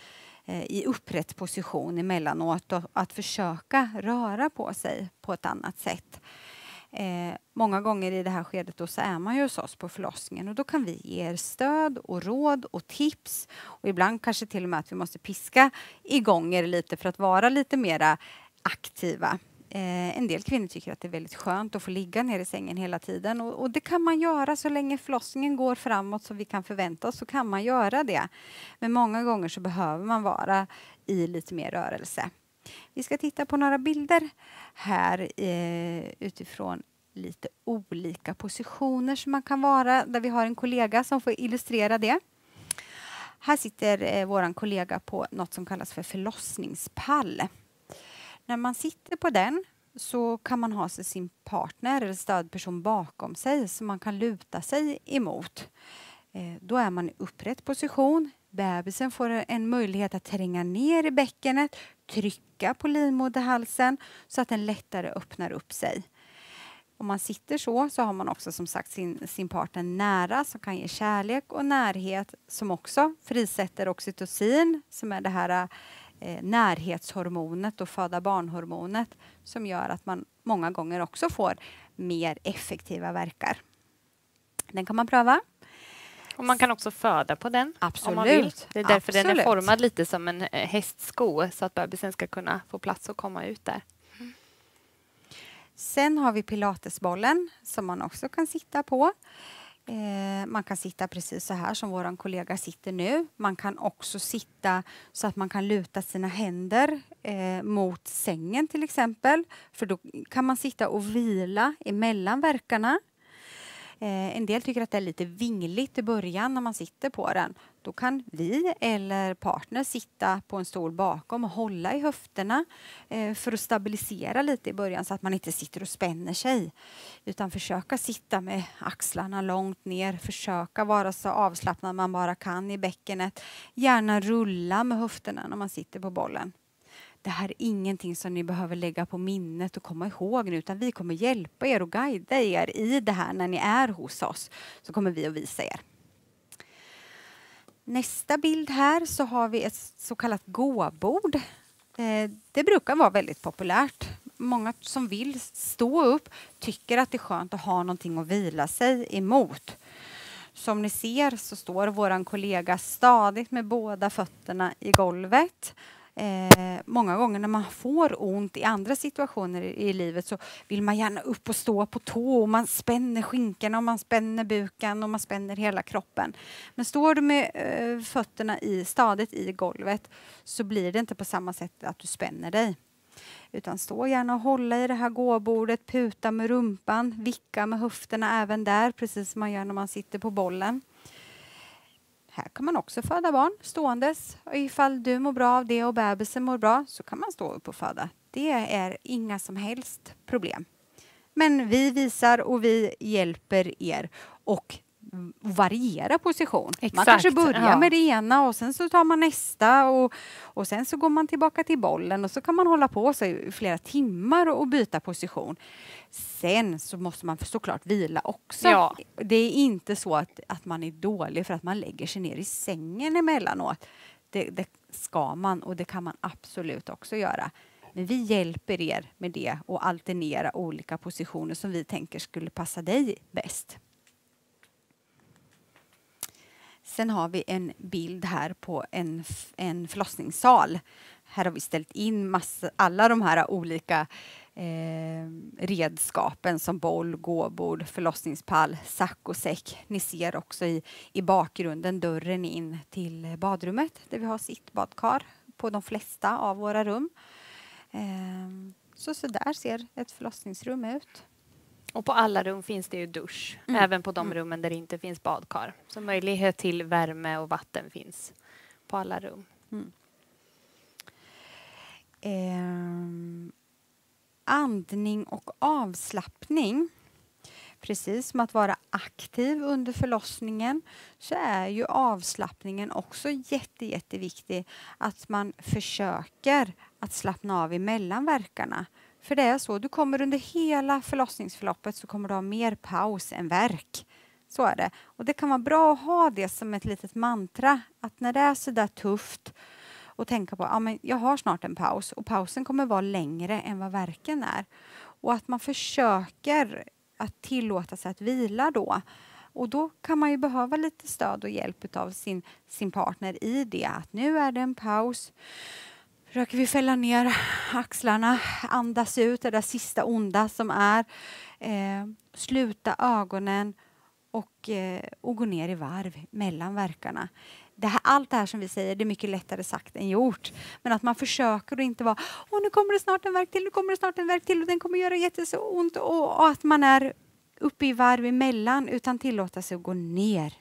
upprätt position emellanåt och att försöka röra på sig på ett annat sätt. Många gånger i det här skedet då så är man ju hos oss på förlossningen och då kan vi ge er stöd och råd och tips och ibland kanske till och med att vi måste piska igång er lite för att vara lite mera aktiva. En del kvinnor tycker att det är väldigt skönt att få ligga ner i sängen hela tiden och det kan man göra så länge förlossningen går framåt som vi kan förvänta oss, så kan man göra det. Men många gånger så behöver man vara i lite mer rörelse. Vi ska titta på några bilder här utifrån lite olika positioner som man kan vara, där vi har en kollega som får illustrera det. Här sitter våran kollega på något som kallas för förlossningspall. När man sitter på den så kan man ha sig sin partner eller stödperson bakom sig som man kan luta sig emot. Då är man i upprätt position. Bebisen får en möjlighet att tränga ner i bäckenet, trycka på livmoderhalsen så att den lättare öppnar upp sig. Om man sitter så har man också som sagt sin partner nära som kan ge kärlek och närhet, som också frisätter oxytocin som är det här närhetshormonet och föda barnhormonet som gör att man många gånger också får mer effektiva verkar. Den kan man pröva. Och man kan också föda på den. Absolut. Om man vill. Det är därför Absolut. den är formad lite som en hästsko så att bebisen ska kunna få plats och komma ut där. Sen har vi pilatesbollen som man också kan sitta på. Man kan sitta precis så här som våran kollega sitter nu. Man kan också sitta så att man kan luta sina händer mot sängen till exempel. För då kan man sitta och vila emellan verkarna. En del tycker att det är lite vingligt i början när man sitter på den. Då kan vi eller partner sitta på en stol bakom och hålla i höfterna för att stabilisera lite i början så att man inte sitter och spänner sig. Utan försöka sitta med axlarna långt ner, försöka vara så avslappnad man bara kan i bäckenet. Gärna rulla med höfterna när man sitter på bollen. Det här är ingenting som ni behöver lägga på minnet och komma ihåg nu, utan vi kommer hjälpa er och guida er i det här när ni är hos oss. Så kommer vi att visa er. Nästa bild här så har vi ett så kallat gåbord. Det brukar vara väldigt populärt. Många som vill stå upp tycker att det är skönt att ha någonting att vila sig emot. Som ni ser så står våran kollega stadigt med båda fötterna i golvet. Många gånger när man får ont i andra situationer i livet så vill man gärna upp och stå på tå och man spänner skinkorna och man spänner buken och man spänner hela kroppen. Men står du med fötterna stadigt i golvet så blir det inte på samma sätt att du spänner dig. Utan stå gärna och hålla i det här gåbordet, puta med rumpan, vicka med höfterna även där, precis som man gör när man sitter på bollen. Här kan man också föda barn ståendes. Och ifall du mår bra av det och bebisen mår bra så kan man stå upp och föda. Det är inga som helst problem. Men vi visar och vi hjälper er och variera position. Exakt, man kanske börjar med det ena och sen så tar man nästa och sen så går man tillbaka till bollen och så kan man hålla på sig i flera timmar och byta position. Sen så måste man såklart vila också. Ja. Det är inte så att man är dålig för att man lägger sig ner i sängen emellanåt. Det ska man och det kan man absolut också göra. Men vi hjälper er med det och alternera olika positioner som vi tänker skulle passa dig bäst. Sen har vi en bild här på en förlossningssal. Här har vi ställt in alla de här olika redskapen som boll, gåbord, förlossningspall, sack och säck. Ni ser också i bakgrunden dörren in till badrummet där vi har sittbadkar på de flesta av våra rum. Så där ser ett förlossningsrum ut. Och på alla rum finns det ju dusch, även på de rummen där det inte finns badkar. Så möjlighet till värme och vatten finns på alla rum. Andning och avslappning. Precis som att vara aktiv under förlossningen så är ju avslappningen också jätteviktig. Att man försöker att slappna av emellan verkarna. För det är så, du kommer under hela förlossningsförloppet så kommer du ha mer paus än verk. Så är det. Och det kan vara bra att ha det som ett litet mantra. Att när det är så där tufft och tänka på men jag har snart en paus och pausen kommer vara längre än vad verken är. Och att man försöker att tillåta sig att vila då. Och då kan man ju behöva lite stöd och hjälp av sin partner i det. Att nu är det en paus. Försöker vi fälla ner axlarna, andas ut det där sista onda som är. Sluta ögonen och gå ner i varv mellan verkarna. Allt det här som vi säger, det är mycket lättare sagt än gjort. Men att man försöker och inte vara, nu kommer det snart en verk till, nu kommer det snart en verk till och den kommer göra jätteså ont. Och att man är uppe i varv emellan utan tillåta sig att gå ner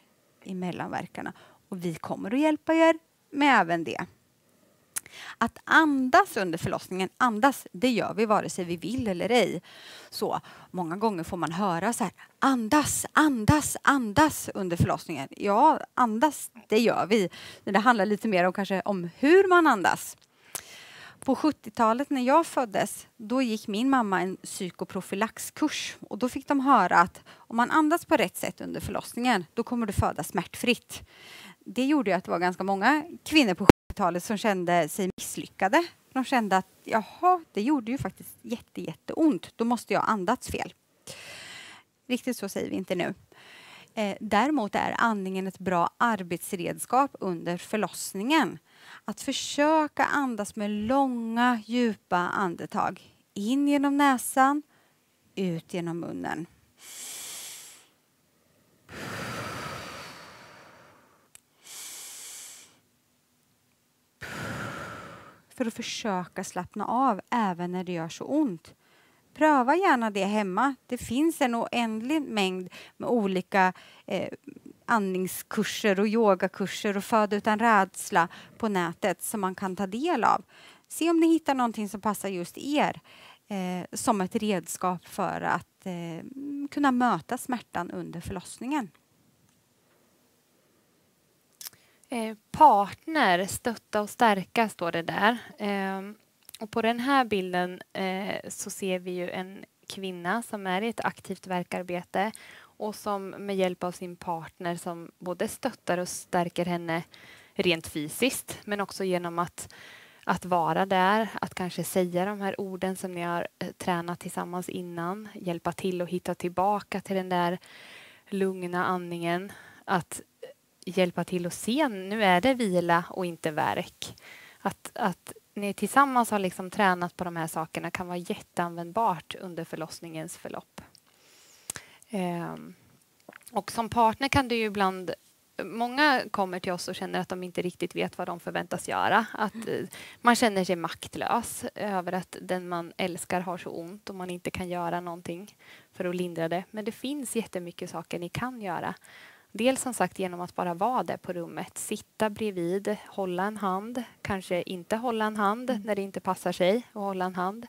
i mellanverkarna. Och vi kommer att hjälpa er med även det. Att andas under förlossningen, det gör vi vare sig vi vill eller ej. Så många gånger får man höra så här, andas under förlossningen. Ja, andas, det gör vi. Men det handlar lite mer om hur man andas. På 70-talet när jag föddes, då gick min mamma en psykoprofylaxkurs. Och då fick de höra att om man andas på rätt sätt under förlossningen, då kommer du föda smärtfritt. Det gjorde ju att det var ganska många kvinnor på 70-talet som kände sig misslyckade. De kände att det gjorde ju faktiskt jätteont. Då måste jag andats fel. Riktigt så säger vi inte nu. Däremot är andningen ett bra arbetsredskap under förlossningen. Att försöka andas med långa, djupa andetag. In genom näsan, ut genom munnen. För att försöka slappna av även när det gör så ont. Pröva gärna det hemma. Det finns en oändlig mängd med olika andningskurser och yogakurser och föda utan rädsla på nätet som man kan ta del av. Se om ni hittar någonting som passar just er som ett redskap för att kunna möta smärtan under förlossningen. Partner, stötta och stärka står det där. Och på den här bilden så ser vi ju en kvinna som är i ett aktivt verkarbete och som med hjälp av sin partner som både stöttar och stärker henne rent fysiskt, men också genom att vara där, att kanske säga de här orden som ni har tränat tillsammans innan, hjälpa till att hitta tillbaka till den där lugna andningen, att hjälpa till att se, nu är det vila och inte värk. Att ni tillsammans har liksom tränat på de här sakerna kan vara jätteanvändbart under förlossningens förlopp. Och som partner kan det ju ibland, många kommer till oss och känner att de inte riktigt vet vad de förväntas göra. Att man känner sig maktlös över att den man älskar har så ont och man inte kan göra någonting för att lindra det. Men det finns jättemycket saker ni kan göra. Dels som sagt genom att bara vara där på rummet, sitta bredvid, hålla en hand, kanske inte hålla en hand när det inte passar sig att hålla en hand.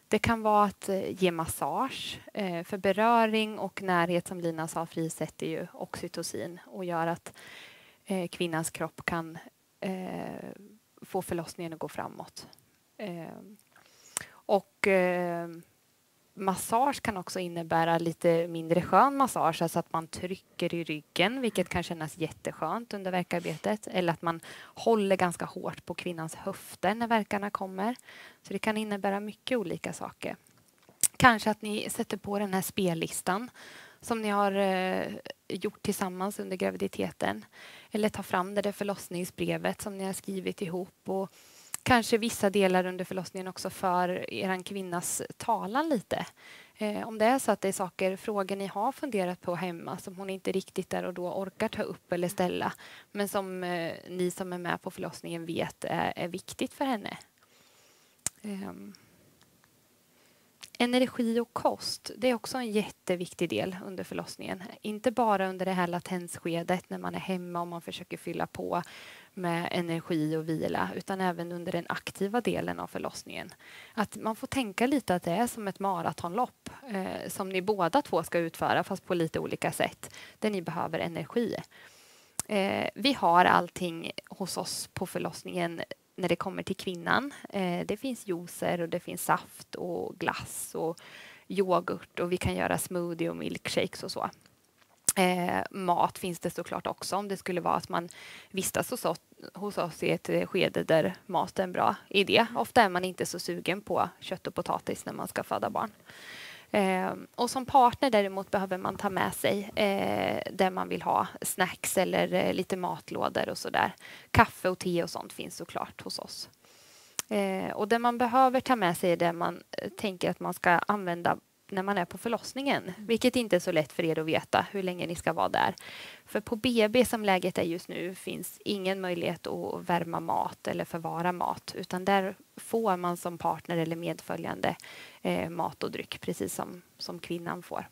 Det kan vara att ge massage, för beröring och närhet som Lina sa frisätter ju oxytocin och gör att kvinnans kropp kan få förlossningen att gå framåt. Och massage kan också innebära lite mindre skön massage, alltså att man trycker i ryggen, vilket kan kännas jätteskönt under värkarbetet, eller att man håller ganska hårt på kvinnans höfter när värkarna kommer. Så det kan innebära mycket olika saker. Kanske att ni sätter på den här spellistan som ni har gjort tillsammans under graviditeten, eller ta fram det där förlossningsbrevet som ni har skrivit ihop och kanske vissa delar under förlossningen också för er kvinnas talan lite. Om det är så att det är frågor ni har funderat på hemma som hon inte riktigt där och då orkar ta upp eller ställa, men som ni som är med på förlossningen vet är viktigt för henne. Energi och kost, det är också en jätteviktig del under förlossningen. Inte bara under det här latensskedet när man är hemma och man försöker fylla på med energi och vila, utan även under den aktiva delen av förlossningen. Att man får tänka lite att det är som ett maratonlopp som ni båda två ska utföra, fast på lite olika sätt, där ni behöver energi. Vi har allting hos oss på förlossningen när det kommer till kvinnan. Det finns juicer och det finns saft och glass och yoghurt och vi kan göra smoothie och milkshakes och så. Mat finns det såklart också om det skulle vara att man vistas hos oss i ett skede där mat är en bra idé. Ofta är man inte så sugen på kött och potatis när man ska föda barn. Och som partner däremot behöver man ta med sig där man vill ha snacks eller lite matlådor och sådär. Kaffe och te och sånt finns såklart hos oss. Och det man behöver ta med sig är det man tänker att man ska använda när man är på förlossningen, vilket inte är så lätt för er att veta hur länge ni ska vara där. För på BB som läget är just nu finns ingen möjlighet att värma mat eller förvara mat, utan där får man som partner eller medföljande mat och dryck, precis som kvinnan får.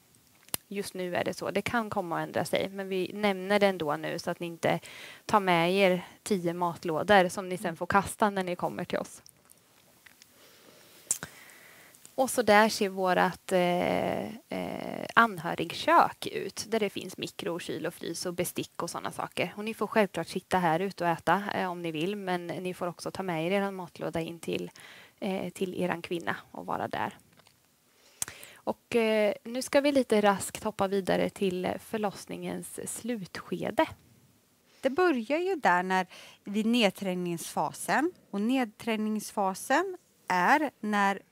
Just nu är det så. Det kan komma att ändra sig, men vi nämner det ändå nu så att ni inte tar med er 10 matlådor som ni sen får kasta när ni kommer till oss. Och så där ser vårt anhörigkök ut, där det finns mikro, kyl och frys och bestick och sådana saker. Och ni får självklart sitta här ute och äta om ni vill, men ni får också ta med er matlåda in till er kvinna och vara där. Och nu ska vi lite raskt hoppa vidare till förlossningens slutskede. Det börjar ju där vid nedträningsfasen, och nedträningsfasen är när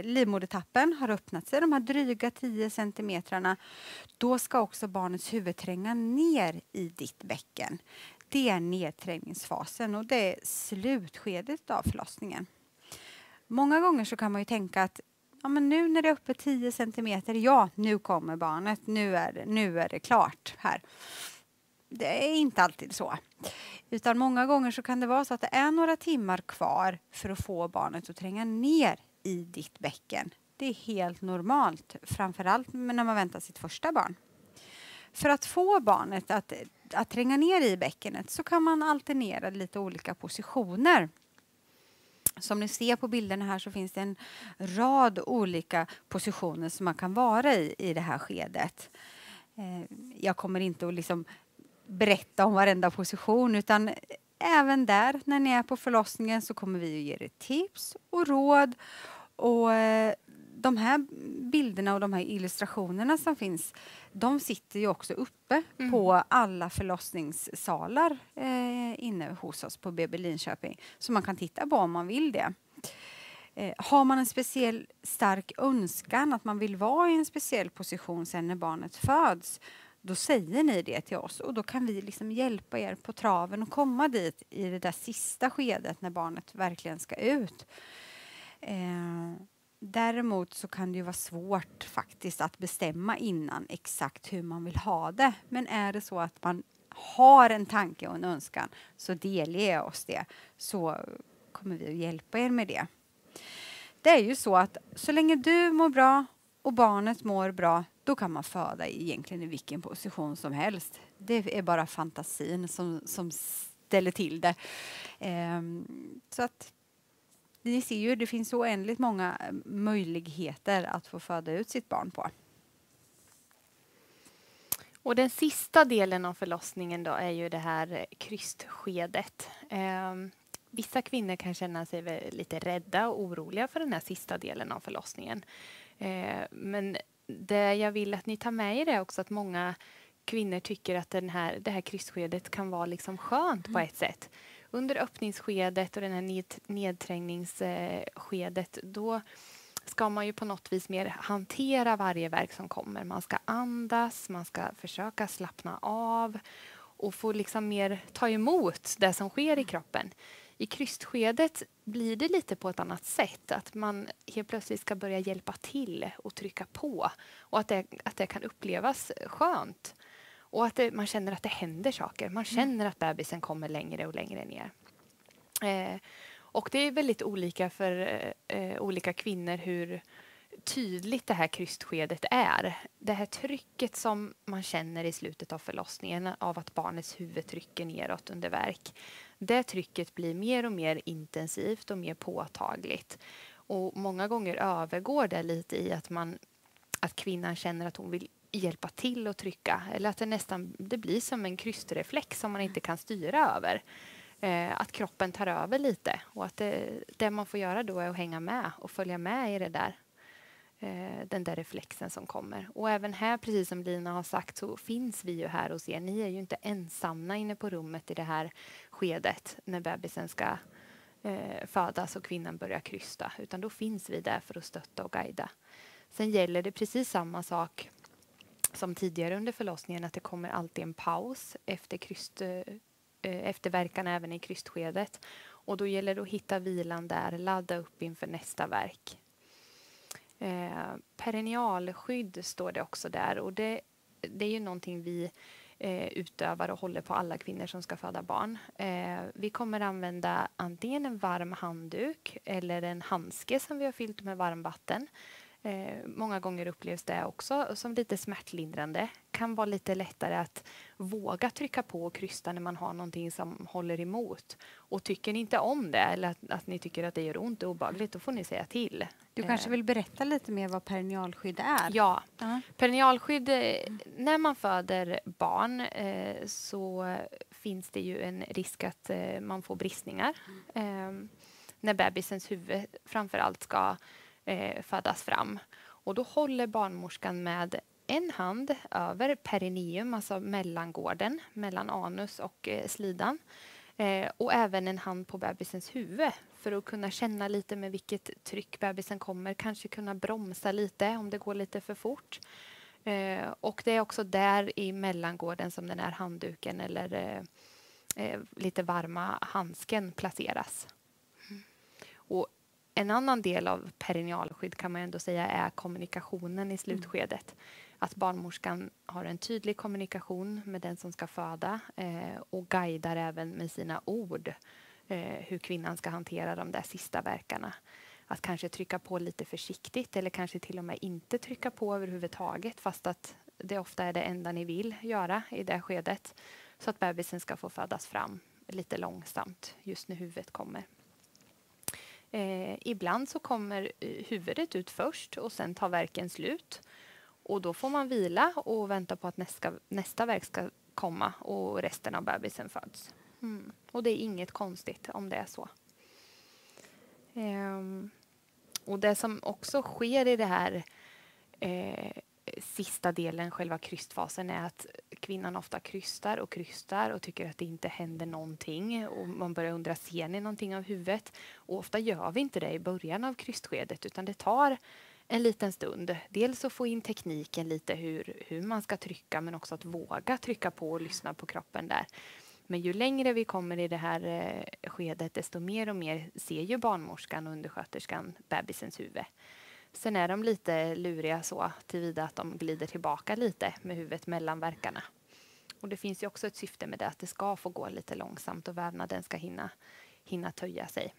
livmodertappen har öppnat sig, de här dryga 10 centimetrarna. Då ska också barnets huvud tränga ner i ditt bäcken. Det är nedträningsfasen och det är slutskedet av förlossningen. Många gånger så kan man ju tänka att ja, men nu när det är uppe 10 centimeter, ja, nu kommer barnet, nu är det klart här. Det är inte alltid så. Utan många gånger så kan det vara så att det är några timmar kvar för att få barnet att tränga ner i ditt bäcken. Det är helt normalt, framförallt när man väntar sitt första barn. För att få barnet att tränga ner i bäckenet så kan man alternera lite olika positioner. Som ni ser på bilderna här så finns det en rad olika positioner som man kan vara i det här skedet. Jag kommer inte att liksom berätta om varenda position, utan även där när ni är på förlossningen så kommer vi att ge er tips och råd. Och de här bilderna och de här illustrationerna som finns, de sitter ju också uppe på alla förlossningssalar inne hos oss på BB Linköping. Så man kan titta på om man vill det. Har man en speciell stark önskan att man vill vara i en speciell position sen när barnet föds, då säger ni det till oss och då kan vi liksom hjälpa er på traven och komma dit i det där sista skedet när barnet verkligen ska ut. Däremot så kan det ju vara svårt faktiskt att bestämma innan exakt hur man vill ha det. Men är det så att man har en tanke och en önskan så delge oss det, så kommer vi att hjälpa er med det. Det är ju så att så länge du mår bra och barnet mår bra, då kan man föda egentligen i vilken position som helst. Det är bara fantasin som ställer till det. Så att ni ser ju, det finns så oändligt många möjligheter att få föda ut sitt barn på. Och den sista delen av förlossningen då är ju det här krystskedet. Vissa kvinnor kan känna sig lite rädda och oroliga för den här sista delen av förlossningen. Men det jag vill att ni tar med er är också att många kvinnor tycker att det här krystskedet kan vara liksom skönt på ett sätt. Under öppningsskedet och den här nedträngningsskedet, då ska man ju på något vis mer hantera varje verk som kommer. Man ska andas, man ska försöka slappna av och få liksom mer ta emot det som sker i kroppen. I krystskedet blir det lite på ett annat sätt. Att man helt plötsligt ska börja hjälpa till och trycka på. Och att det kan upplevas skönt. Och att man känner att det händer saker. Man känner att bebisen kommer längre och längre ner. Och det är väldigt olika för olika kvinnor hur tydligt det här krystskedet är. Det här trycket som man känner i slutet av förlossningen av att barnets huvud trycker neråt under värk. Det trycket blir mer och mer intensivt och mer påtagligt. Och många gånger övergår det lite i att kvinnan känner att hon vill hjälpa till att trycka. Eller att det blir som en krysstreflex som man inte kan styra över. Att kroppen tar över lite. Och att det man får göra då är att hänga med och följa med i det där. Den där reflexen som kommer. Och även här, precis som Lina har sagt, så finns vi ju här hos er. Ni är ju inte ensamma inne på rummet i det här skedet när bebisen ska födas och kvinnan börjar krysta. Utan då finns vi där för att stötta och guida. Sen gäller det precis samma sak som tidigare under förlossningen, att det kommer alltid en paus efter verkan även i krystskedet. Och då gäller det att hitta vilan där, ladda upp inför nästa verk. Perinealskydd står det också där, och det är ju någonting vi utövar och håller på alla kvinnor som ska föda barn. Vi kommer använda antingen en varm handduk eller en handske som vi har fyllt med varmvatten. Många gånger upplevs det också som lite smärtlindrande. Kan vara lite lättare att våga trycka på och krysta när man har någonting som håller emot. Och tycker ni inte om det eller att ni tycker att det gör ont och obehagligt, då får ni säga till. Du kanske vill berätta lite mer vad perinealskydd är? Ja, perinealskydd, när man föder barn så finns det ju en risk att man får bristningar. När bebisens huvud framförallt ska födas fram. Och då håller barnmorskan med en hand över perineum, alltså mellangården, mellan anus och slidan. Och även en hand på bebisens huvud för att kunna känna lite med vilket tryck bebisen kommer. Kanske kunna bromsa lite om det går lite för fort. Och det är också där i mellangården som den här handduken eller lite varma handsken placeras. Och en annan del av perinealskydd kan man ändå säga är kommunikationen i slutskedet. Att barnmorskan har en tydlig kommunikation med den som ska föda och guidar även med sina ord hur kvinnan ska hantera de där sista verkarna. att kanske trycka på lite försiktigt eller kanske till och med inte trycka på överhuvudtaget fast att det ofta är det enda ni vill göra i det skedet så att bebisen ska få födas fram lite långsamt just när huvudet kommer. Ibland så kommer huvudet ut först och sen tar värken slut. Och då får man vila och vänta på att nästa värk ska komma och resten av bebisen föds. Och det är inget konstigt om det är så. Och det som också sker i det här sista delen, själva krystfasen, är att kvinnan ofta krystar och tycker att det inte händer någonting. Och man börjar undra, ser ni någonting av huvudet? Och ofta gör vi inte det i början av krystskedet utan det tar en liten stund. Dels att få in tekniken lite hur man ska trycka men också att våga trycka på och lyssna på kroppen där. Men ju längre vi kommer i det här skedet desto mer och mer ser ju barnmorskan och undersköterskan bebisens huvud. Sen är de lite luriga så tillvida att de glider tillbaka lite med huvudet mellan verkarna. Och det finns ju också ett syfte med det att det ska få gå lite långsamt och vävnaden ska hinna töja sig.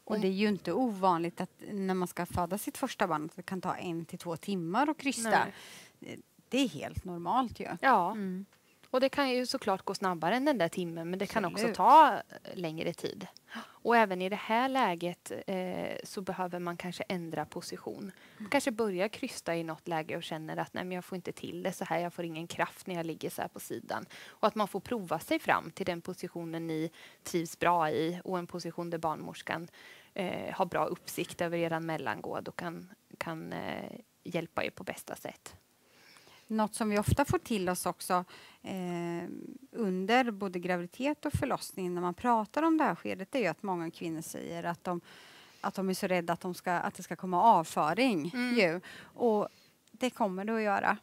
Och det är ju inte ovanligt att när man ska föda sitt första barn att det kan ta 1 till 2 timmar att krysta. Nej. Det är helt normalt ju. Ja, och det kan ju såklart gå snabbare än den där timmen men det kan också ta längre tid. Och även i det här läget så behöver man kanske ändra position. Man kanske börjar krysta i något läge och känner att nej, men jag får inte till det så här, jag får ingen kraft när jag ligger så här på sidan. Och att man får prova sig fram till den positionen ni trivs bra i och en position där barnmorskan har bra uppsikt över eran mellangård och kan hjälpa er på bästa sätt. Något som vi ofta får till oss också under både graviditet och förlossning när man pratar om det här skedet är ju att många kvinnor säger att de är så rädda att det ska komma avföring. Ju. Och det kommer det att göra.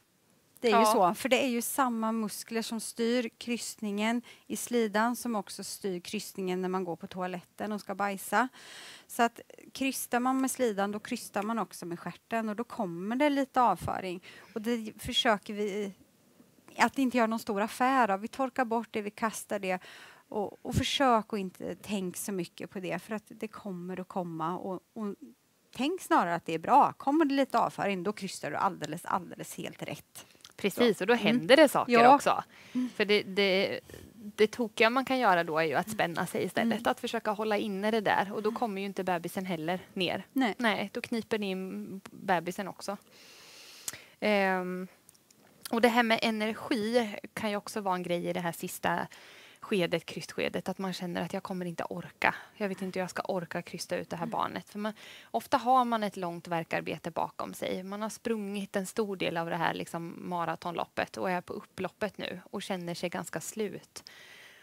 Det är ju så, för det är ju samma muskler som styr krystningen i slidan som också styr krystningen när man går på toaletten och ska bajsa. Så att krystar man med slidan då krystar man också med stjärten och då kommer det lite avföring. Och det försöker vi att inte göra någon stor affär av. Vi torkar bort det, vi kastar det och försök att inte tänka så mycket på det för att det kommer att komma och tänk snarare att det är bra. Kommer det lite avföring då krystar du alldeles helt rätt. Precis, och då händer det saker också. För det tokiga man kan göra då är ju att spänna sig istället. Att försöka hålla inne det där. Och då kommer ju inte bebisen heller ner. Nej, då kniper ni in bebisen också. Och det här med energi kan ju också vara en grej i det här sista skedet, krystskedet, att man känner att jag kommer inte orka. Jag vet inte hur jag ska orka krysta ut det här barnet. För ofta har man ett långt verkarbete bakom sig. Man har sprungit en stor del av det här liksom maratonloppet och är på upploppet nu och känner sig ganska slut.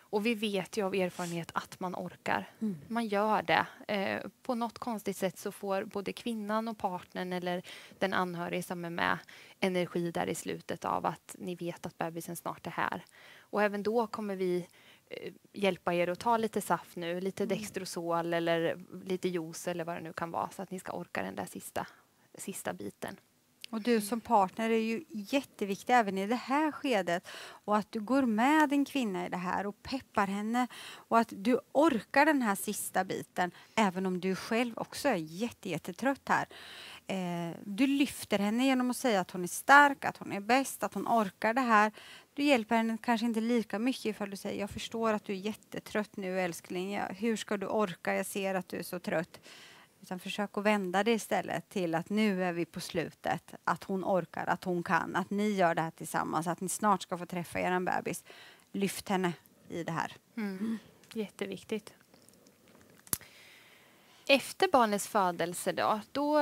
Och vi vet ju av erfarenhet att man orkar. Man gör det. På något konstigt sätt så får både kvinnan och partnern eller den anhörig som är med energi där i slutet av att ni vet att bebisen snart är här. Och även då kommer vi hjälpa er att ta lite saft nu, lite Dextrosol eller lite juice eller vad det nu kan vara så att ni ska orka den där sista biten. Och du som partner är ju jätteviktig även i det här skedet och att du går med din kvinna i det här och peppar henne och att du orkar den här sista biten även om du själv också är jättetrött här. Du lyfter henne genom att säga att hon är stark, att hon är bäst, att hon orkar det här. Du hjälper henne kanske inte lika mycket ifall du säger jag förstår att du är jättetrött nu älskling. Hur ska du orka? Jag ser att du är så trött. Utan försök att vända det istället till att nu är vi på slutet. Att hon orkar, att hon kan, att ni gör det här tillsammans. Att ni snart ska få träffa er bebis. Lyft henne i det här. Jätteviktigt. Efter barnets födelse då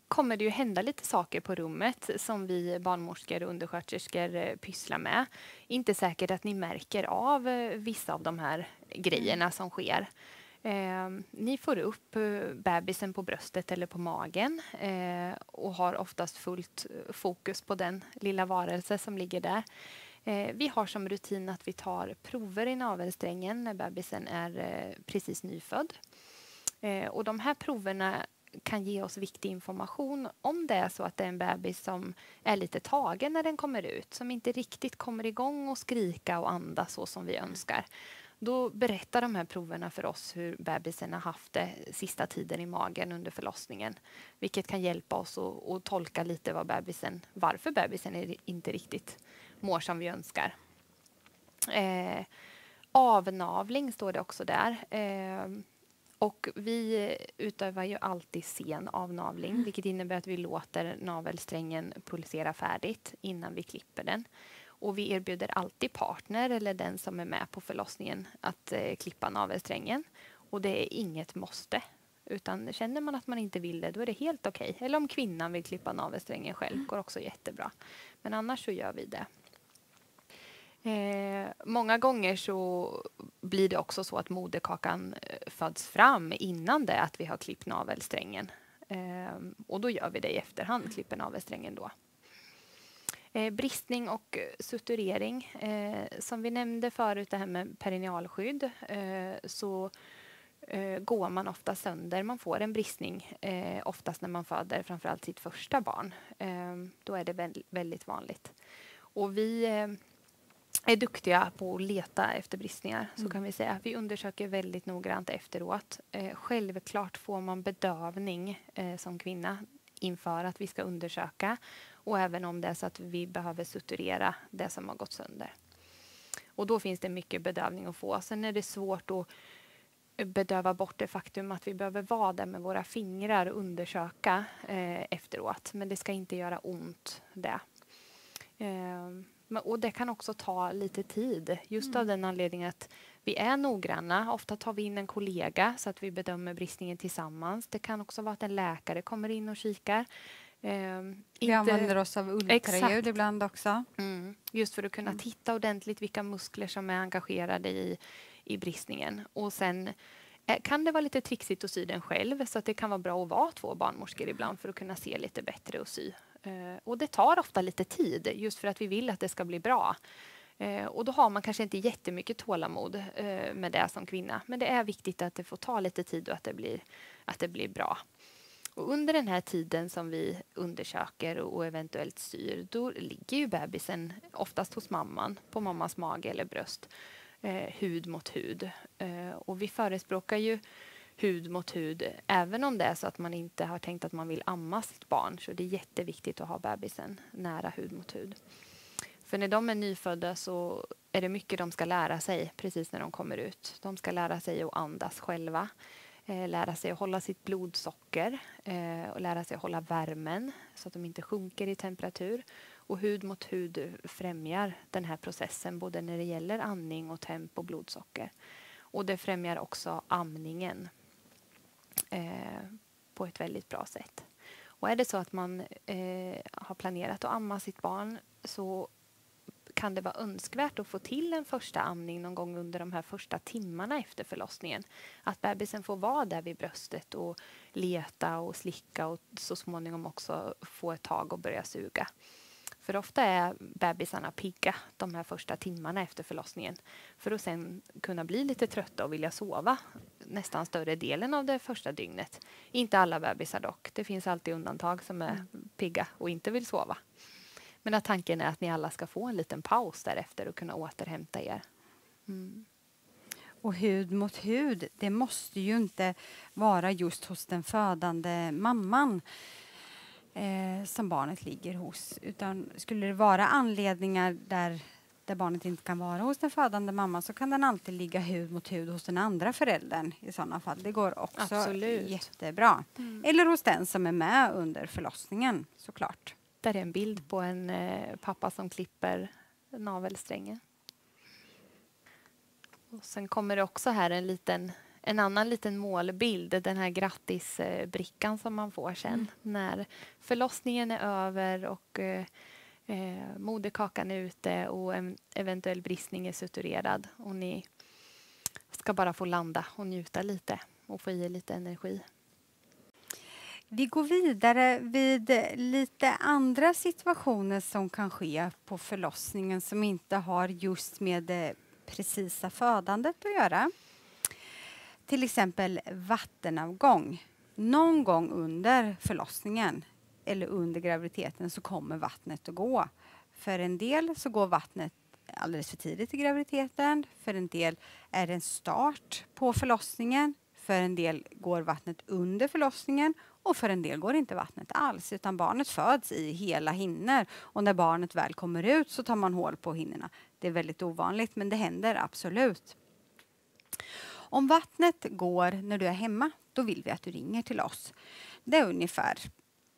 kommer det ju hända lite saker på rummet som vi barnmorskor och undersköterskor pysslar med. Inte säkert att ni märker av vissa av de här grejerna som sker. Ni får upp bebisen på bröstet eller på magen och har oftast fullt fokus på den lilla varelse som ligger där. Vi har som rutin att vi tar prover i navelsträngen när bebisen är precis nyfödd. Och de här proverna kan ge oss viktig information om det är så att det är en bebis som är lite tagen när den kommer ut. Som inte riktigt kommer igång och skrika och andas så som vi önskar. Då berättar de här proverna för oss hur bebisen har haft det sista tiden i magen under förlossningen. Vilket kan hjälpa oss att tolka lite varför bebisen inte riktigt mår som vi önskar. Avnavling står det också där. Och vi utövar ju alltid sen avnavling, vilket innebär att vi låter navelsträngen pulsera färdigt innan vi klipper den. Och vi erbjuder alltid partner eller den som är med på förlossningen att klippa navelsträngen. Och det är inget måste. Utan känner man att man inte vill det, då är det helt okej. Eller om kvinnan vill klippa navelsträngen själv, går också jättebra. Men annars så gör vi det. Många gånger så blir det också så att moderkakan föds fram innan det att vi har klippt navelsträngen. Och då gör vi det i efterhand, klipper navelsträngen då. Bristning och suturering. Som vi nämnde förut, det här med perinealskydd, så går man ofta sönder. Man får en bristning oftast när man föder framförallt sitt första barn. Då är det väldigt vanligt. Och vi är duktiga på att leta efter bristningar, så kan vi säga. Vi undersöker väldigt noggrant efteråt. Självklart får man bedövning som kvinna inför att vi ska undersöka. Och även om det är så att vi behöver suturera det som har gått sönder. Och då finns det mycket bedövning att få. Sen är det svårt att bedöva bort det faktum att vi behöver vara där med våra fingrar och undersöka efteråt. Men det ska inte göra ont det. Och det kan också ta lite tid. Just av den anledningen att vi är noggranna. Ofta tar vi in en kollega så att vi bedömer bristningen tillsammans. Det kan också vara att en läkare kommer in och kikar. Vi använder oss av ultraljud ibland också. Just för att kunna titta ordentligt vilka muskler som är engagerade i bristningen. Och sen kan det vara lite trixigt att sy den själv, så att det kan vara bra att vara 2 barnmorskor ibland för att kunna se lite bättre och sy. Och det tar ofta lite tid just för att vi vill att det ska bli bra. Och då har man kanske inte jättemycket tålamod med det som kvinna. Men det är viktigt att det får ta lite tid och att det blir bra. Och under den här tiden som vi undersöker och eventuellt syr, då ligger ju bebisen oftast hos mamman, på mammas mage eller bröst, hud mot hud. Och vi förespråkar ju hud mot hud, även om det är så att man inte har tänkt att man vill amma sitt barn. Så det är jätteviktigt att ha bebisen nära hud mot hud. För när de är nyfödda så är det mycket de ska lära sig precis när de kommer ut. De ska lära sig att andas själva. Lära sig att hålla sitt blodsocker och lära sig att hålla värmen så att de inte sjunker i temperatur. Och hud mot hud främjar den här processen både när det gäller andning och temp och blodsocker. Och det främjar också amningen på ett väldigt bra sätt. Och är det så att man har planerat att amma sitt barn, så kan det vara önskvärt att få till en första amning någon gång under de här första timmarna efter förlossningen. Att bebisen får vara där vid bröstet och leta och slicka och så småningom också få ett tag och börja suga. För ofta är bebisarna pigga de här första timmarna efter förlossningen. För att sen kunna bli lite trötta och vilja sova nästan större delen av det första dygnet. Inte alla bebisar dock. Det finns alltid undantag som är pigga och inte vill sova. Men att tanken är att ni alla ska få en liten paus därefter och kunna återhämta er. Och hud mot hud, det måste ju inte vara just hos den födande mamman som barnet ligger hos. Utan skulle det vara anledningar där barnet inte kan vara hos den födande mamman, så kan den alltid ligga hud mot hud hos den andra föräldern i sådana fall. Det går också jättebra. Eller hos den som är med under förlossningen, såklart. Där är en bild på en pappa som klipper navelsträngen. Och sen kommer det också här en annan liten målbild. Den här grattisbrickan som man får sen. När förlossningen är över och moderkakan är ute och en eventuell bristning är suturerad. Och ni ska bara få landa och njuta lite och få i lite energi. Vi går vidare vid lite andra situationer som kan ske på förlossningen som inte har just med det precisa födandet att göra. Till exempel vattenavgång. Någon gång under förlossningen eller under graviditeten så kommer vattnet att gå. För en del så går vattnet alldeles för tidigt i graviditeten. För en del är det en start på förlossningen. För en del går vattnet under förlossningen. Och för en del går inte vattnet alls, utan barnet föds i hela hinnor. Och när barnet väl kommer ut så tar man hål på hinnorna. Det är väldigt ovanligt, men det händer absolut. Om vattnet går när du är hemma, då vill vi att du ringer till oss. Det är ungefär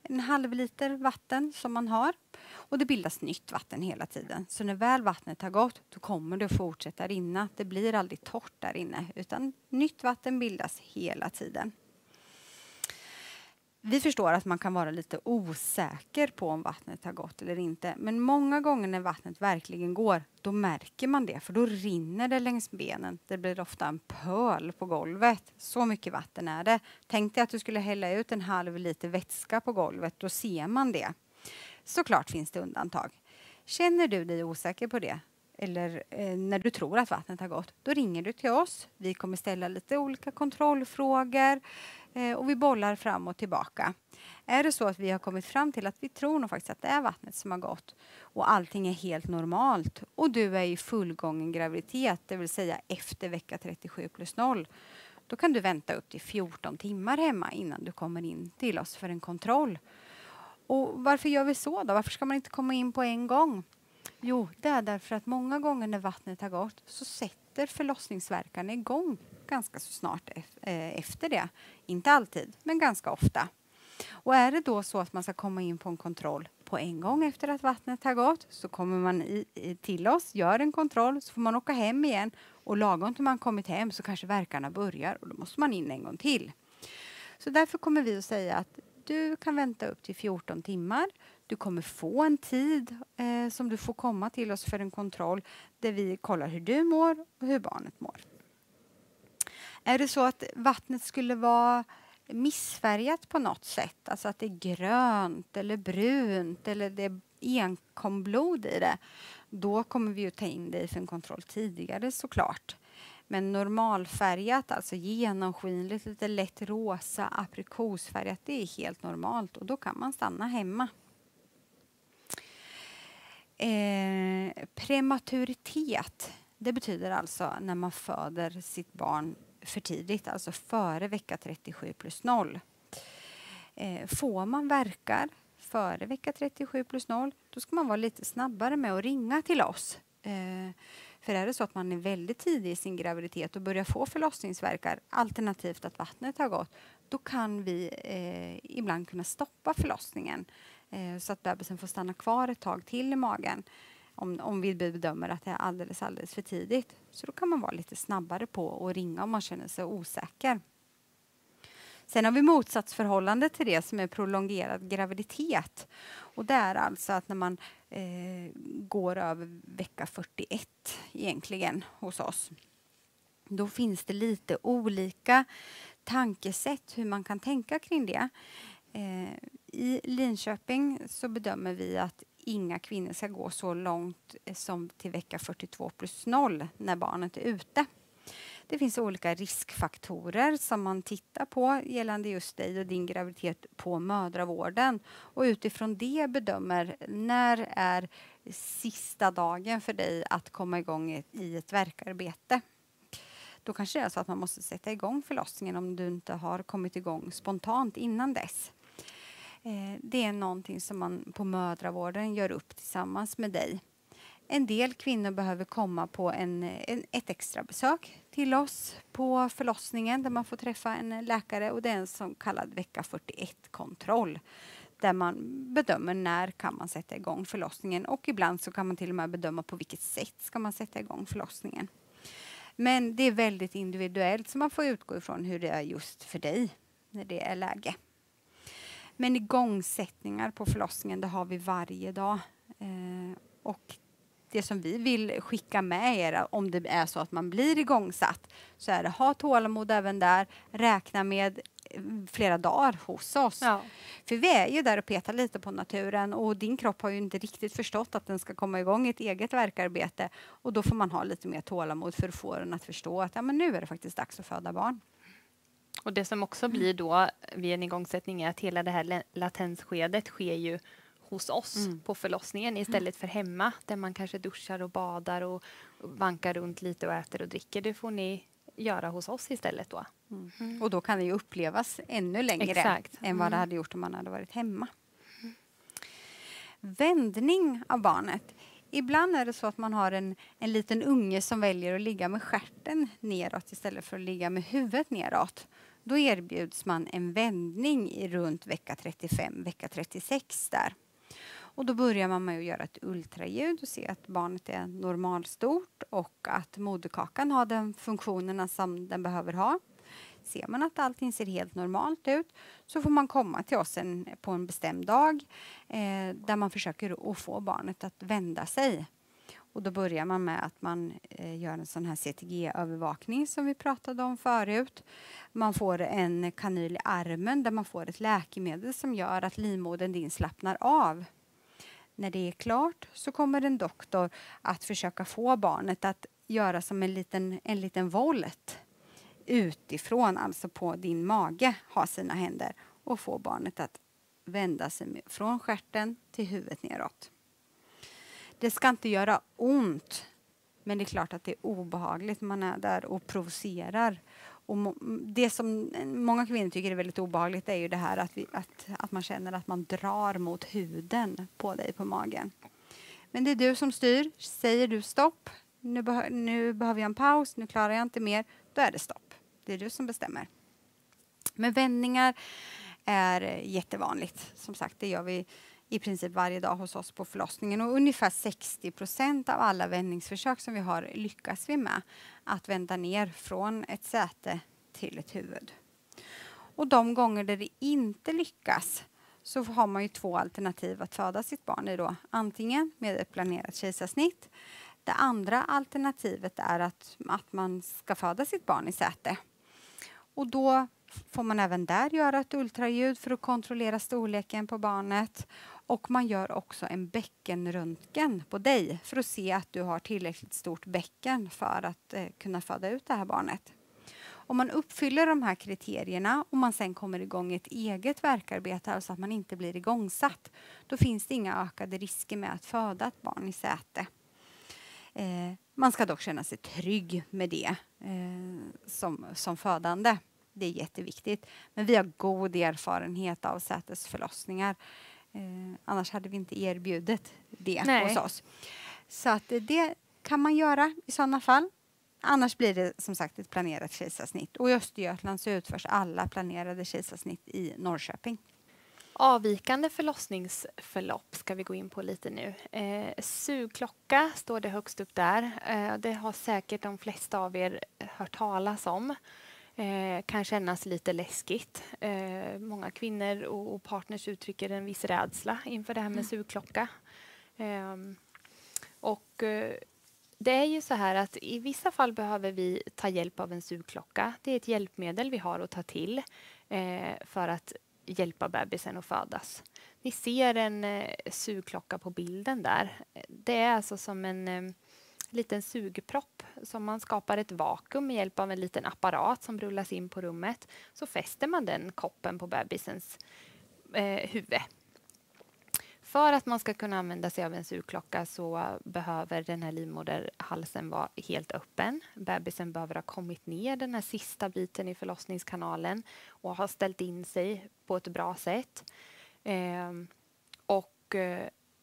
en halv liter vatten som man har. Och det bildas nytt vatten hela tiden. Så när väl vattnet har gått, då kommer det att fortsätta rinna. Det blir aldrig torrt där inne, utan nytt vatten bildas hela tiden. Vi förstår att man kan vara lite osäker på om vattnet har gått eller inte. Men många gånger när vattnet verkligen går, då märker man det. För då rinner det längs benen. Det blir ofta en pöl på golvet. Så mycket vatten är det. Tänk dig att du skulle hälla ut en halv liter vätska på golvet. Då ser man det. Såklart finns det undantag. Känner du dig osäker på det? Eller när du tror att vattnet har gått, då ringer du till oss. Vi kommer ställa lite olika kontrollfrågor och vi bollar fram och tillbaka. Är det så att vi har kommit fram till att vi tror nog faktiskt att det är vattnet som har gått och allting är helt normalt och du är i fullgången graviditet, det vill säga efter vecka 37+0, då kan du vänta upp till 14 timmar hemma innan du kommer in till oss för en kontroll. Och varför gör vi så då? Varför ska man inte komma in på en gång? Jo, det är därför att många gånger när vattnet har gått så sätter förlossningsvärkarna igång ganska så snart efter det. Inte alltid, men ganska ofta. Och är det då så att man ska komma in på en kontroll på en gång efter att vattnet har gått, så kommer man till oss, gör en kontroll, så får man åka hem igen och lagom till man kommit hem så kanske värkarna börjar och då måste man in en gång till. Så därför kommer vi att säga att du kan vänta upp till 14 timmar. Du kommer få en tid som du får komma till oss för en kontroll där vi kollar hur du mår och hur barnet mår. Är det så att vattnet skulle vara missfärgat på något sätt, alltså att det är grönt eller brunt eller det är enkomblod i det, då kommer vi att ta in dig för en kontroll tidigare såklart. Men normalfärgat, alltså genomskinligt, lite lätt rosa, aprikosfärgat, det är helt normalt och då kan man stanna hemma. Prematuritet, det betyder alltså när man föder sitt barn för tidigt, alltså före vecka 37+0. Får man verkar före vecka 37+0, då ska man vara lite snabbare med att ringa till oss. För är det så att man är väldigt tidig i sin graviditet och börjar få förlossningsvärkar, alternativt att vattnet har gått, då kan vi ibland kunna stoppa förlossningen så att bebisen får stanna kvar ett tag till i magen om vi bedömer att det är alldeles för tidigt. Så då kan man vara lite snabbare på att ringa om man känner sig osäker. Sen har vi motsatsförhållande till det som är prolongerad graviditet. Och det är alltså att när man går över vecka 41 egentligen hos oss. Då finns det lite olika tankesätt hur man kan tänka kring det. I Linköping så bedömer vi att inga kvinnor ska gå så långt som till vecka 42+0 när barnet är ute. Det finns olika riskfaktorer som man tittar på gällande just dig och din graviditet på mödravården. Och utifrån det bedömer när är sista dagen för dig att komma igång i ett värkarbete. Då kanske det är så att man måste sätta igång förlossningen om du inte har kommit igång spontant innan dess. Det är någonting som man på mödravården gör upp tillsammans med dig. En del kvinnor behöver komma på ett extra besök till oss på förlossningen där man får träffa en läkare och det är en så kallad vecka 41-kontroll där man bedömer när kan man sätta igång förlossningen och ibland så kan man till och med bedöma på vilket sätt ska man sätta igång förlossningen. Men det är väldigt individuellt så man får utgå ifrån hur det är just för dig när det är läge. Men igångsättningar på förlossningen det har vi varje dag och det som vi vill skicka med er om det är så att man blir igångsatt så är det ha tålamod även där, räkna med flera dagar hos oss. Ja. För vi är ju där och petar lite på naturen och din kropp har ju inte riktigt förstått att den ska komma igång i ett eget verkarbete och då får man ha lite mer tålamod för att få den att förstå att ja, men nu är det faktiskt dags att föda barn. Och det som också blir då vid en igångsättning är att hela det här latensskedet sker ju hos oss på förlossningen istället för hemma där man kanske duschar och badar och vankar runt lite och äter och dricker. Det får ni göra hos oss istället då. Och då kan det ju upplevas ännu längre än vad det hade gjort om man hade varit hemma. Vändning av barnet. Ibland är det så att man har en liten unge som väljer att ligga med stjärten neråt istället för att ligga med huvudet neråt. Då erbjuds man en vändning i runt vecka 35, vecka 36 där. Och då börjar man med att göra ett ultraljud och se att barnet är normalstort och att moderkakan har de funktionerna som den behöver ha. Ser man att allting ser helt normalt ut så får man komma till oss på en bestämd dag där man försöker att få barnet att vända sig. Och då börjar man med att man gör en sån här CTG-övervakning som vi pratade om förut. Man får en kanyl i armen där man får ett läkemedel som gör att livmodern din slappnar av. När det är klart så kommer en doktor att försöka få barnet att göra som en liten volt utifrån, alltså på din mage, ha sina händer och få barnet att vända sig från stjärten till huvudet neråt. Det ska inte göra ont, men det är klart att det är obehagligt. Man är där och provocerar. Och det som många kvinnor tycker är väldigt obehagligt är ju det här att man känner att man drar mot huden på dig på magen. Men det är du som styr. Säger du stopp, nu behöver jag en paus, nu klarar jag inte mer, då är det stopp. Det är du som bestämmer. Men vändningar är jättevanligt. Som sagt, det gör vi i princip varje dag hos oss på förlossningen. Och ungefär 60% av alla vändningsförsök som vi har lyckas vi med att vända ner från ett säte till ett huvud. Och de gånger där det inte lyckas så har man ju 2 alternativ att föda sitt barn i då. Antingen med ett planerat kejsarsnitt. Det andra alternativet är att man ska föda sitt barn i säte. Och då får man även där göra ett ultraljud för att kontrollera storleken på barnet. Och man gör också en bäckenröntgen på dig för att se att du har tillräckligt stort bäcken för att kunna föda ut det här barnet. Om man uppfyller de här kriterierna och man sen kommer igång ett eget verkarbete, alltså att man inte blir igångsatt, då finns det inga ökade risker med att föda ett barn i säte. Man ska dock känna sig trygg med det som födande. Det är jätteviktigt. Men vi har god erfarenhet av sätesförlossningar. Annars hade vi inte erbjudit det hos oss. Så att det kan man göra i sådana fall. Annars blir det som sagt ett planerat kejsarsnitt. Och i Östergötland så utförs alla planerade kejsarsnitt i Norrköping. Avvikande förlossningsförlopp ska vi gå in på lite nu. Sugklocka står det högst upp där. Det har säkert de flesta av er hört talas om. Kan kännas lite läskigt. Många kvinnor och partners uttrycker en viss rädsla inför det här med sugklocka. Det är ju så här att i vissa fall behöver vi ta hjälp av en sugklocka. Det är ett hjälpmedel vi har att ta till för att hjälpa bebisen att födas. Ni ser en sugklocka på bilden där. Det är alltså som en liten sugpropp som man skapar ett vakuum med hjälp av en liten apparat som rullas in på rummet. Så fäster man den koppen på bebisens huvud. För att man ska kunna använda sig av en sugklocka så behöver den här livmoderhalsen vara helt öppen. Bebisen behöver ha kommit ner den här sista biten i förlossningskanalen och ha ställt in sig på ett bra sätt.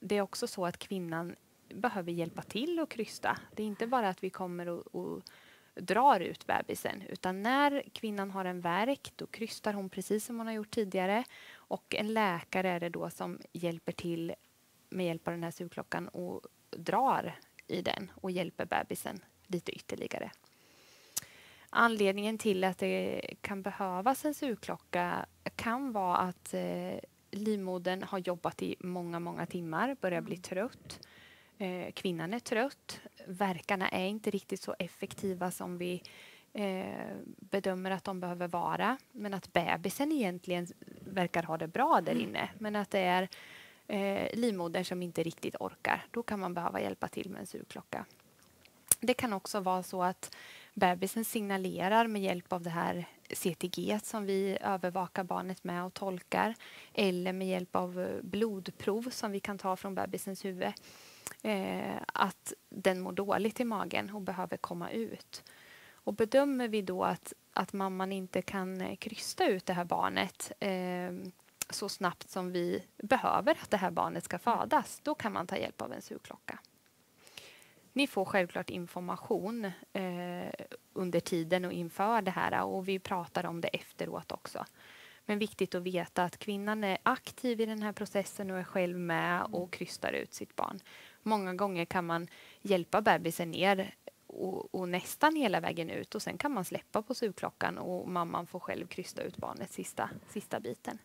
Det är också så att kvinnan behöver hjälpa till att krysta. Det är inte bara att vi kommer och drar ut bebisen, utan när kvinnan har en värk då krystar hon precis som hon har gjort tidigare, och en läkare är det då som hjälper till med hjälp av den här sugklockan och drar i den och hjälper bebisen lite ytterligare. Anledningen till att det kan behövas en sugklocka kan vara att livmodern har jobbat i många timmar, börjar bli trött. Kvinnan är trött. Värkarna är inte riktigt så effektiva som vi bedömer att de behöver vara. Men att bebisen egentligen verkar ha det bra där inne. Men att det är livmodern som inte riktigt orkar. Då kan man behöva hjälpa till med en sugklocka. Det kan också vara så att Bebisen signalerar med hjälp av det här CTG som vi övervakar barnet med och tolkar, eller med hjälp av blodprov som vi kan ta från bebisens huvud, att den mår dåligt i magen och behöver komma ut. Och bedömer vi då att mamman inte kan krysta ut det här barnet så snabbt som vi behöver att det här barnet ska födas, då kan man ta hjälp av en sugklocka. Ni får självklart information under tiden och inför det här, och vi pratar om det efteråt också. Men viktigt att veta att kvinnan är aktiv i den här processen och är själv med och krystar ut sitt barn. Många gånger kan man hjälpa bebisen ner och nästan hela vägen ut, och sen kan man släppa på sugklockan och mamman får själv krysta ut barnet sista biten.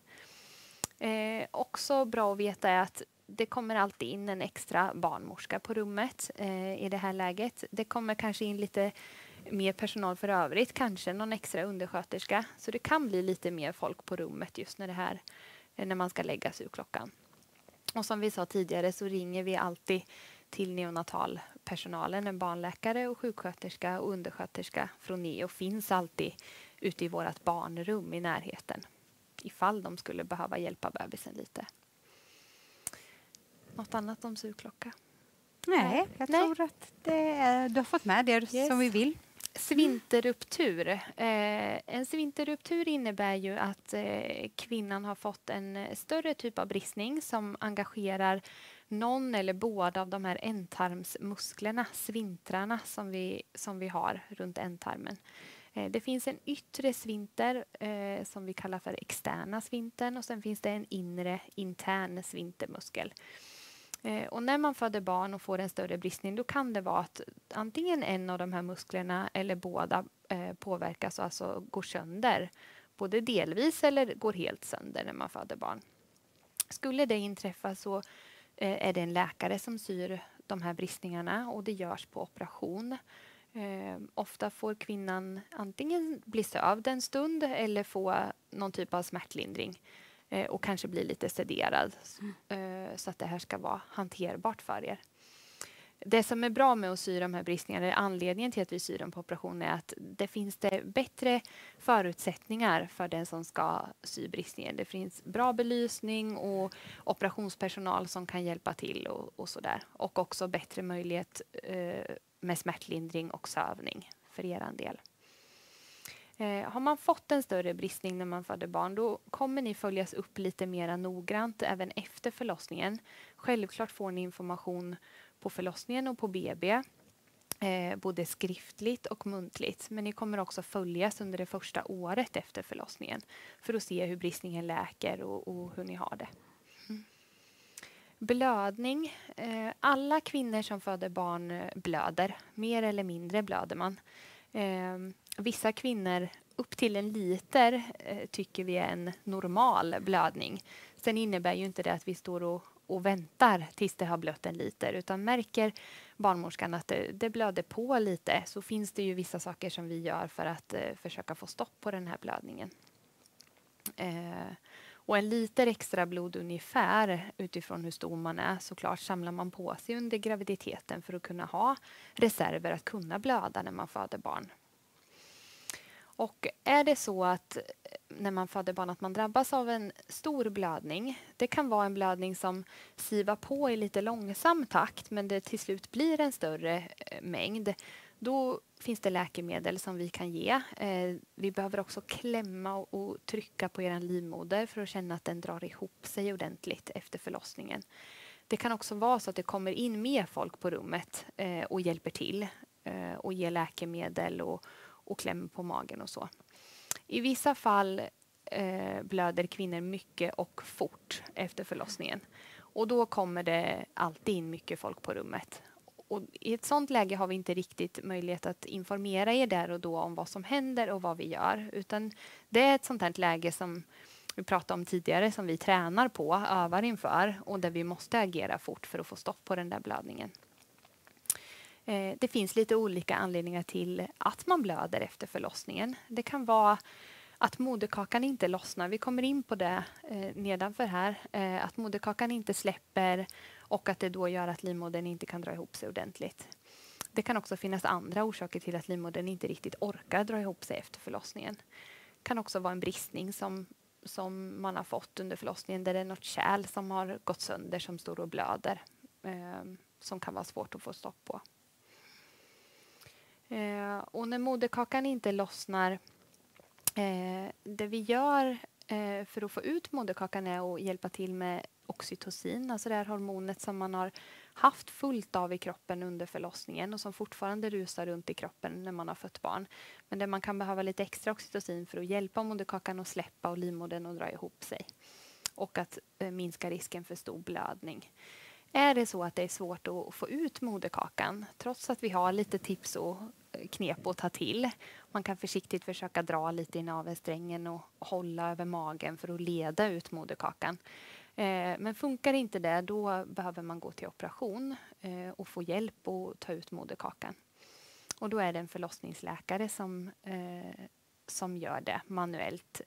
Också bra att veta är att det kommer alltid in en extra barnmorska på rummet i det här läget. Det kommer kanske in lite mer personal för övrigt, kanske någon extra undersköterska. Så det kan bli lite mer folk på rummet just när man ska lägga sugklockan. Och som vi sa tidigare så ringer vi alltid till neonatalpersonalen, en barnläkare och sjuksköterska och undersköterska från NEO finns alltid ute i vårt barnrum i närheten, ifall de skulle behöva hjälpa bebisen lite. Något annat om sugklocka? Nej, jag tror att du har fått med det som vi vill. Svinterruptur. En svinterruptur innebär ju att kvinnan har fått en större typ av bristning som engagerar någon eller båda av de här ändtarmsmusklerna, svintrarna som vi har runt ändtarmen. Det finns en yttre svinter som vi kallar för externa svintern, och sen finns det en inre intern svintermuskel. Och när man föder barn och får en större bristning, då kan det vara att antingen en av de här musklerna eller båda påverkas och alltså går sönder. Både delvis eller går helt sönder när man föder barn. Skulle det inträffa så är det en läkare som syr de här bristningarna, och det görs på operation. Ofta får kvinnan antingen bli sövd en stund eller få någon typ av smärtlindring. Och kanske bli lite sederad så att det här ska vara hanterbart för er. Det som är bra med att sy de här bristningarna, anledningen till att vi syr dem på operation, är att det finns bättre förutsättningar för den som ska sy bristningen. Det finns bra belysning och operationspersonal som kan hjälpa till och sådär. Och också bättre möjlighet med smärtlindring och sövning för er del. Har man fått en större bristning när man föder barn, då kommer ni följas upp lite mer noggrant även efter förlossningen. Självklart får ni information på förlossningen och på BB, både skriftligt och muntligt. Men ni kommer också följas under det första året efter förlossningen för att se hur bristningen läker och hur ni har det. Blödning. Alla kvinnor som föder barn blöder. Mer eller mindre blöder man. Vissa kvinnor upp till 1 liter tycker vi är en normal blödning. Sen innebär ju inte det att vi står och väntar tills det har blött 1 liter. Utan märker barnmorskan att det blöder på lite, så finns det ju vissa saker som vi gör för att försöka få stopp på den här blödningen. Och 1 liter extra blod ungefär utifrån hur stor man är, såklart samlar man på sig under graviditeten för att kunna ha reserver att kunna blöda när man föder barn. Och är det så att när man föder barn att man drabbas av en stor blödning, det kan vara en blödning som sivar på i lite långsam takt, men det till slut blir en större mängd, då finns det läkemedel som vi kan ge. Vi behöver också klämma och trycka på er livmoder för att känna att den drar ihop sig ordentligt efter förlossningen. Det kan också vara så att det kommer in mer folk på rummet och hjälper till och ger läkemedel och klämmer på magen och så. I vissa fall blöder kvinnor mycket och fort efter förlossningen. Och då kommer det alltid in mycket folk på rummet. Och i ett sådant läge har vi inte riktigt möjlighet att informera er där och då om vad som händer och vad vi gör. Utan det är ett sånt här läge som vi pratade om tidigare, som vi tränar på, övar inför, och där vi måste agera fort för att få stopp på den där blödningen. Det finns lite olika anledningar till att man blöder efter förlossningen. Det kan vara att moderkakan inte lossnar. Vi kommer in på det nedanför här. Att moderkakan inte släpper och att det då gör att livmodern inte kan dra ihop sig ordentligt. Det kan också finnas andra orsaker till att livmodern inte riktigt orkar dra ihop sig efter förlossningen. Det kan också vara en bristning som man har fått under förlossningen där det är något kärl som har gått sönder som står och blöder som kan vara svårt att få stopp på. Och när moderkakan inte lossnar, det vi gör för att få ut moderkakan är att hjälpa till med oxytocin, alltså det här hormonet som man har haft fullt av i kroppen under förlossningen och som fortfarande rusar runt i kroppen när man har fött barn. Men där man kan behöva lite extra oxytocin för att hjälpa moderkakan att släppa och livmodern att dra ihop sig. Och att minska risken för stor blödning. Är det så att det är svårt att få ut moderkakan, trots att vi har lite tips och knep att ta till. Man kan försiktigt försöka dra lite i navelsträngen och hålla över magen för att leda ut moderkakan. Men funkar inte det, då behöver man gå till operation och få hjälp att ta ut moderkakan. Och då är det en förlossningsläkare som gör det manuellt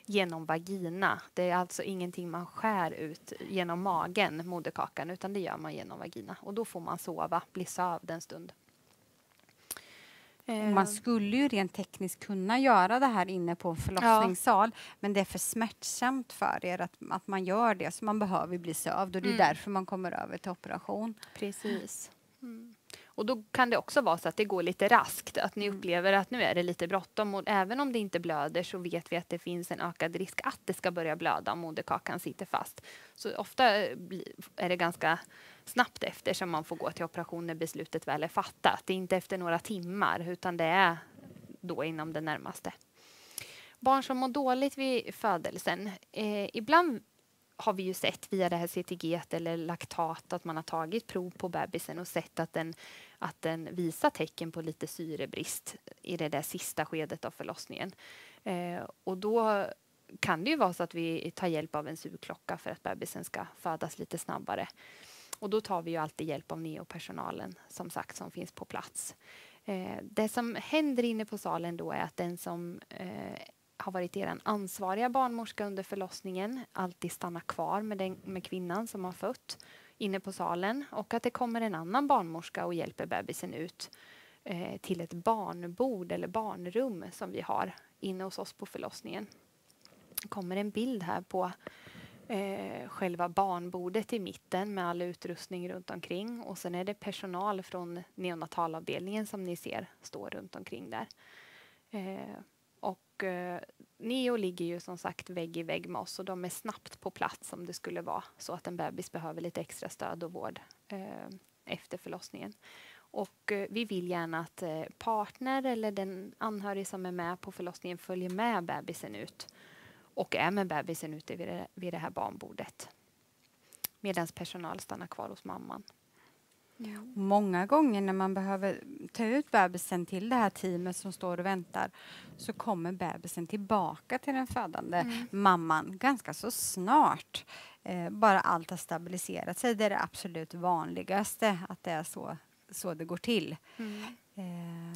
genom vagina. Det är alltså ingenting man skär ut genom magen, moderkakan, utan det gör man genom vagina. Och då får man bli sövd en stund. Man skulle ju rent tekniskt kunna göra det här inne på en förlossningssal, men det är för smärtsamt för er att man gör det, så man behöver bli sövd och det är därför man kommer över till operation. Precis. Och då kan det också vara så att det går lite raskt, att ni upplever att nu är det lite bråttom och även om det inte blöder så vet vi att det finns en ökad risk att det ska börja blöda om moderkakan sitter fast. Så ofta är det ganska snabbt efter som man får gå till operation när beslutet väl är fattat. Det är inte efter några timmar utan det är då inom det närmaste. Barn som mår dåligt vid födelsen, ibland har vi ju sett via det här CTG eller laktat att man har tagit prov på bebisen och sett att den visar tecken på lite syrebrist i det där sista skedet av förlossningen. Och då kan det ju vara så att vi tar hjälp av en sugklocka för att bebisen ska födas lite snabbare. Och då tar vi ju alltid hjälp av neopersonalen som sagt som finns på plats. Det som händer inne på salen då är att den som har varit er ansvariga barnmorska under förlossningen alltid stannar kvar med kvinnan som har fött inne på salen och att det kommer en annan barnmorska och hjälper bebisen ut till ett barnbord eller barnrum som vi har inne hos oss på förlossningen. Det kommer en bild här på själva barnbordet i mitten med all utrustning runt omkring och sen är det personal från neonatalavdelningen som ni ser står runt omkring där. Och Neo ligger ju som sagt vägg i vägg med oss och de är snabbt på plats om det skulle vara så att en bebis behöver lite extra stöd och vård efter förlossningen. Och vi vill gärna att partner eller den anhörig som är med på förlossningen följer med bebisen ut och är med bebisen ute vid det här barnbordet. Medan personal stannar kvar hos mamman. Många gånger när man behöver ta ut bebisen till det här teamet som står och väntar så kommer bebisen tillbaka till den födande mamman ganska så snart. Bara allt har stabiliserat sig. Det är det absolut vanligaste att det är så det går till.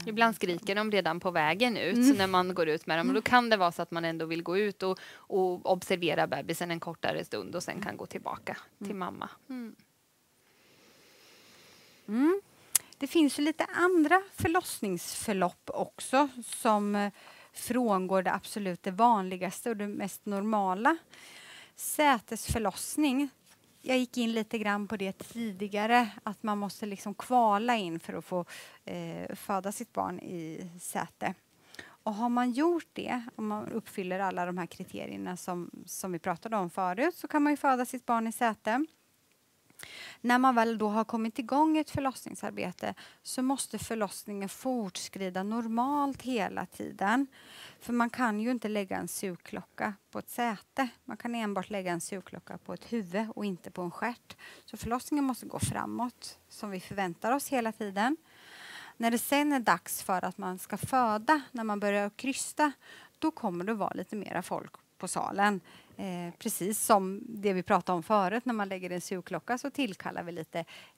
Ibland skriker de redan på vägen ut när man går ut med dem. Och då kan det vara så att man ändå vill gå ut och observera bebisen en kortare stund och sen kan gå tillbaka till mamma. Det finns ju lite andra förlossningsförlopp också som frångår det absolut det vanligaste och det mest normala. Sätesförlossning. Jag gick in lite grann på det tidigare, att man måste liksom kvala in för att få föda sitt barn i säte. Och har man gjort det, om man uppfyller alla de här kriterierna som vi pratade om förut, så kan man ju föda sitt barn i säte. När man väl då har kommit igång i ett förlossningsarbete så måste förlossningen fortskrida normalt hela tiden. För man kan ju inte lägga en sugklocka på ett säte. Man kan enbart lägga en sugklocka på ett huvud och inte på en stjärt. Så förlossningen måste gå framåt som vi förväntar oss hela tiden. När det sen är dags för att man ska föda, när man börjar krysta, då kommer det vara lite mera folk på salen. Precis som det vi pratade om förut, när man lägger en sugklocka så tillkallar vi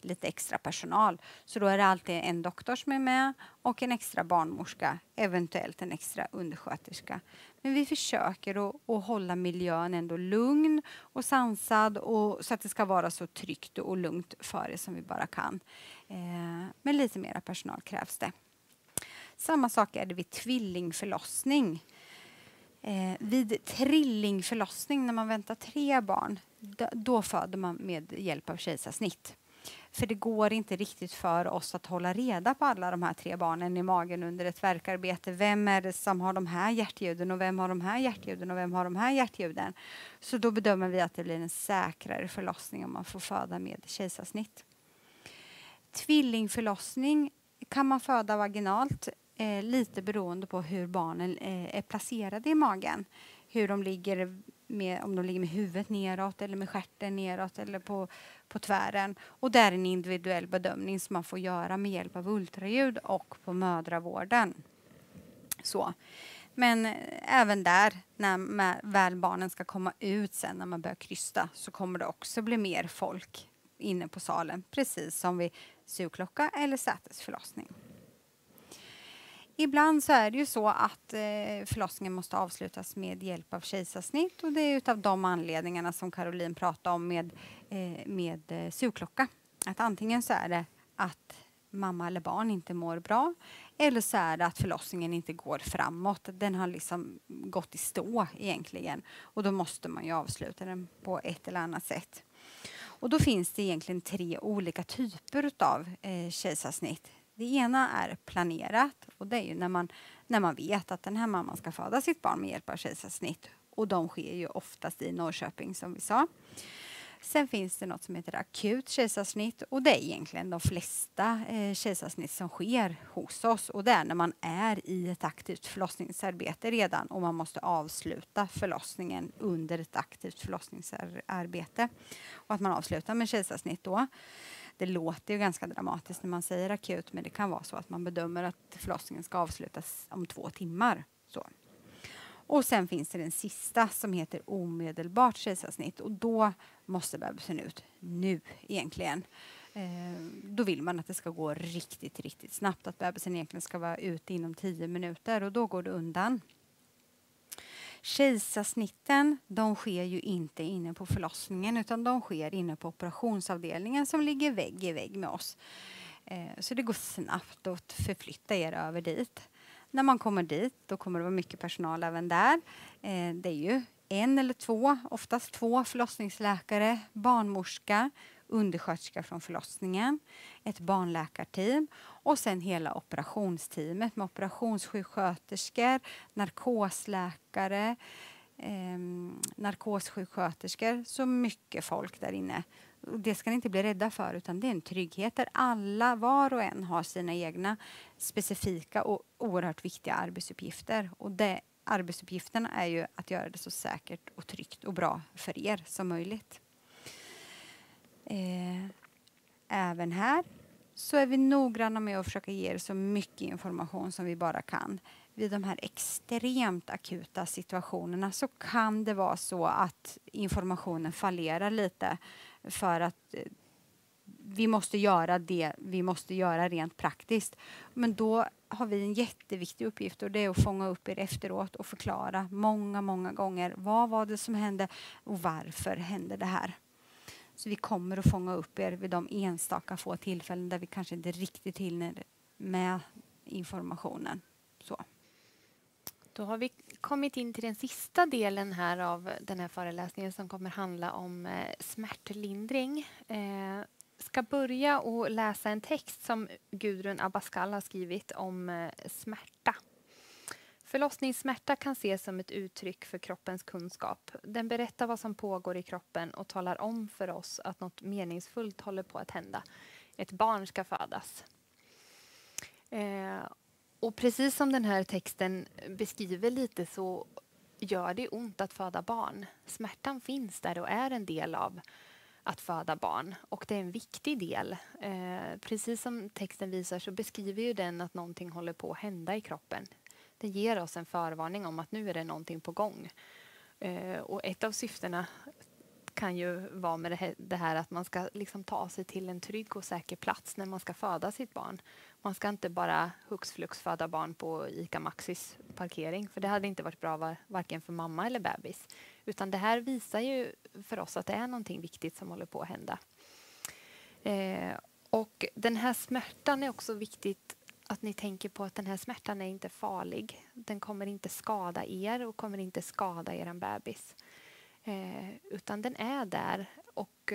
lite extra personal. Så då är det alltid en doktor som är med och en extra barnmorska, eventuellt en extra undersköterska. Men vi försöker att hålla miljön ändå lugn och sansad så att det ska vara så tryggt och lugnt för er som vi bara kan. Men lite mera personal krävs det. Samma sak är det vid tvillingförlossning. Vid trillingförlossning, när man väntar 3 barn, då föder man med hjälp av kejsarsnitt. För det går inte riktigt för oss att hålla reda på alla de här 3 barnen i magen under ett värkarbete. Vem är det som har de här hjärtljuden och vem har de här hjärtljuden och vem har de här hjärtljuden? Så då bedömer vi att det blir en säkrare förlossning om man får föda med kejsarsnitt. Tvillingförlossning kan man föda vaginalt. Lite beroende på hur barnen är placerade i magen. Hur de ligger om de ligger med huvudet neråt eller med stjärten neråt eller på tvären. Och det är en individuell bedömning som man får göra med hjälp av ultraljud och på mödravården. Så. Men även där, när väl barnen ska komma ut sen när man börjar krysta, så kommer det också bli mer folk inne på salen. Precis som vid sugklocka eller sätesförlossning. Ibland så är det ju så att förlossningen måste avslutas med hjälp av kejsarsnitt. Och det är utav de anledningarna som Caroline pratade om med sugklocka. Att antingen så är det att mamma eller barn inte mår bra. Eller så är det att förlossningen inte går framåt. Den har liksom gått i stå egentligen. Och då måste man ju avsluta den på ett eller annat sätt. Och då finns det egentligen 3 olika typer av kejsarsnitt. Det ena är planerat och det är ju när man vet att den här mamman ska föda sitt barn med hjälp av kejsarsnitt. Och de sker ju oftast i Norrköping som vi sa. Sen finns det något som heter akut kejsarsnitt och det är egentligen de flesta kejsarsnitt som sker hos oss. Och det är när man är i ett aktivt förlossningsarbete redan och man måste avsluta förlossningen under ett aktivt förlossningsarbete. Och att man avslutar med kejsarsnitt då. Det låter ju ganska dramatiskt när man säger akut, men det kan vara så att man bedömer att förlossningen ska avslutas om 2 timmar. Så. Och sen finns det den sista som heter omedelbart kejsarsnitt och då måste bebisen ut nu egentligen. Då vill man att det ska gå riktigt, riktigt snabbt, att bebisen egentligen ska vara ute inom 10 minuter och då går det undan. Kejsarsnitten, de sker ju inte inne på förlossningen utan de sker inne på operationsavdelningen som ligger vägg i vägg med oss. Så det går snabbt att förflytta er över dit. När man kommer dit, då kommer det vara mycket personal även där. Det är ju 1 eller 2, oftast 2 förlossningsläkare, barnmorska, undersköterska från förlossningen, ett barnläkarteam och sen hela operationsteamet med operationssjuksköterskor, narkosläkare, narkossjuksköterskor, så mycket folk där inne. Det ska ni inte bli rädda för utan det är en trygghet där alla, var och en har sina egna specifika och oerhört viktiga arbetsuppgifter. Och arbetsuppgifterna är ju att göra det så säkert och tryggt och bra för er som möjligt. Även här så är vi noggranna med att försöka ge er så mycket information som vi bara kan. Vid de här extremt akuta situationerna så kan det vara så att informationen fallerar lite för att vi måste göra det vi måste göra rent praktiskt. Men då har vi en jätteviktig uppgift och det är att fånga upp er efteråt och förklara många gånger vad var det som hände och varför hände det här. Så vi kommer att fånga upp er vid de enstaka få tillfällen där vi kanske inte riktigt hinner med informationen. Så. Då har vi kommit in till den sista delen här av den här föreläsningen som kommer handla om smärtlindring. Ska börja och läsa en text som Gudrun Abascal har skrivit om smärta. Förlossningssmärta kan ses som ett uttryck för kroppens kunskap. Den berättar vad som pågår i kroppen och talar om för oss att något meningsfullt håller på att hända. Ett barn ska födas. Och precis som den här texten beskriver lite så gör det ont att föda barn. Smärtan finns där och är en del av att föda barn. Och det är en viktig del. Precis som texten visar så beskriver ju den att någonting håller på att hända i kroppen. Det ger oss en förvarning om att nu är det någonting på gång. Och ett av syftena kan ju vara med det här att man ska liksom ta sig till en trygg och säker plats när man ska föda sitt barn. Man ska inte bara hux flux föda barn på ICA Maxis parkering, för det hade inte varit bra varken för mamma eller bebis. Utan det här visar ju för oss att det är någonting viktigt som håller på att hända. Och den här smärtan är också viktigt att ni tänker på att den här smärtan är inte farlig. Den kommer inte skada er och kommer inte skada er bebis. Utan den är där, och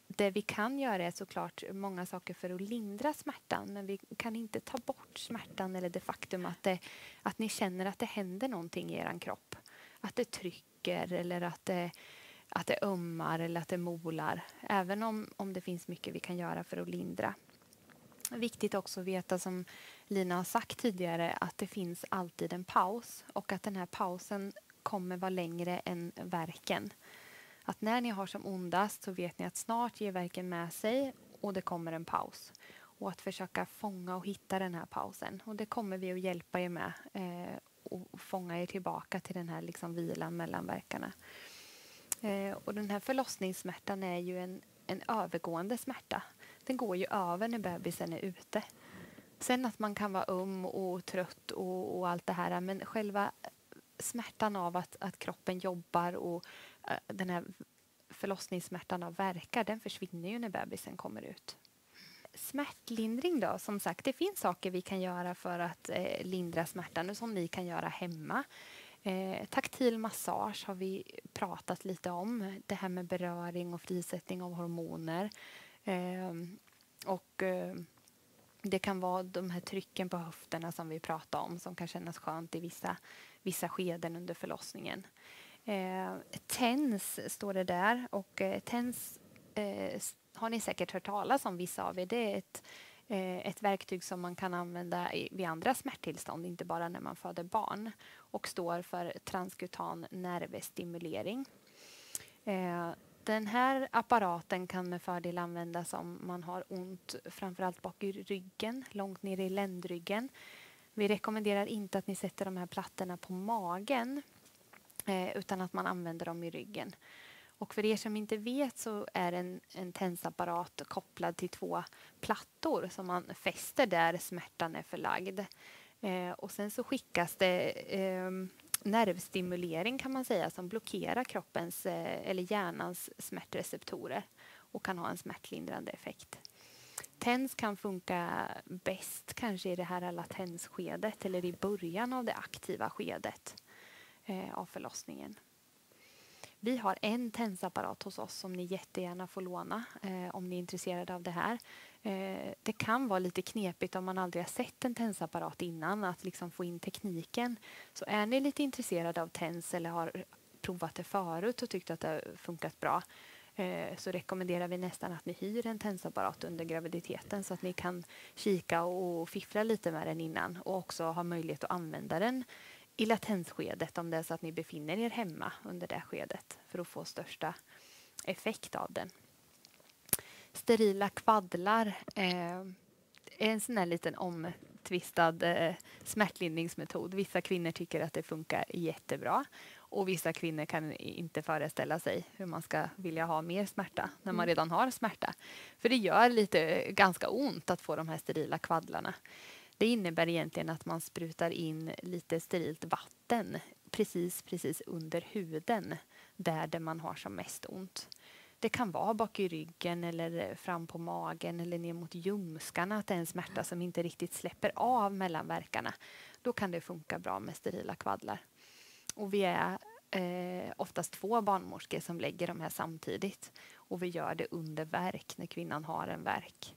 det vi kan göra är såklart många saker för att lindra smärtan, men vi kan inte ta bort smärtan eller det faktum att ni känner att det händer någonting i er kropp. Att det trycker eller att det ömmar eller att det molar, även om det finns mycket vi kan göra för att lindra. Viktigt också att veta, som Lina har sagt tidigare, att det finns alltid en paus, och att den här pausen kommer vara längre än värken. Att när ni har som ondast så vet ni att snart ger värken med sig och det kommer en paus. Och att försöka fånga och hitta den här pausen. Och det kommer vi att hjälpa er med, och fånga er tillbaka till den här liksom vilan mellan värkarna. Och den här förlossningssmärtan är ju en övergående smärta. Den går ju över när bebisen är ute. Sen att man kan vara och trött och allt det här, men själva smärtan av att kroppen jobbar och den här förlossningssmärtan av värkar, den försvinner ju när bebisen kommer ut. Smärtlindring då, som sagt, det finns saker vi kan göra för att lindra smärtan som ni kan göra hemma. Taktil massage har vi pratat lite om. Det här med beröring och frisättning av hormoner. Det kan vara de här trycken på höfterna som vi pratade om, som kan kännas skönt i vissa skeden under förlossningen. TENS står det där, och TENS har ni säkert hört talas om, vissa av er. Det är ett verktyg som man kan använda vid andra smärttillstånd, inte bara när man föder barn, och står för transkutan nervstimulering. Den här apparaten kan med fördel användas om man har ont framförallt bak i ryggen, långt ner i ländryggen. Vi rekommenderar inte att ni sätter de här plattorna på magen, utan att man använder dem i ryggen. Och för er som inte vet så är en TENS-apparat kopplad till 2 plattor som man fäster där smärtan är förlagd. Och sen så skickas det nervstimulering, kan man säga, som blockerar kroppens eller hjärnans smärtreceptorer och kan ha en smärtlindrande effekt. TENS kan funka bäst kanske i det här latensskedet eller i början av det aktiva skedet av förlossningen. Vi har en TENS-apparat hos oss som ni jättegärna får låna om ni är intresserade av det här. Det kan vara lite knepigt om man aldrig har sett en TENS-apparat innan, att liksom få in tekniken. Så är ni lite intresserade av TENS eller har provat det förut och tyckt att det har funkat bra, så rekommenderar vi nästan att ni hyr en TENS-apparat under graviditeten, så att ni kan kika och fiffla lite med den innan, och också ha möjlighet att använda den i latensskedet om det är så att ni befinner er hemma under det skedet, för att få största effekt av den. Sterila kvaddlar är en sån här liten omtvistad smärtlindringsmetod. Vissa kvinnor tycker att det funkar jättebra, och vissa kvinnor kan inte föreställa sig hur man ska vilja ha mer smärta när man redan har smärta. För det gör ganska ont att få de här sterila kvaddlarna. Det innebär egentligen att man sprutar in lite sterilt vatten precis under huden, där man har som mest ont. Det kan vara bak i ryggen eller fram på magen eller ner mot ljumskarna, att det är en smärta som inte riktigt släpper av mellan värkarna. Då kan det funka bra med sterila kvaddlar. Och vi är oftast 2 barnmorskor som lägger de här samtidigt, och vi gör det under värk när kvinnan har en värk.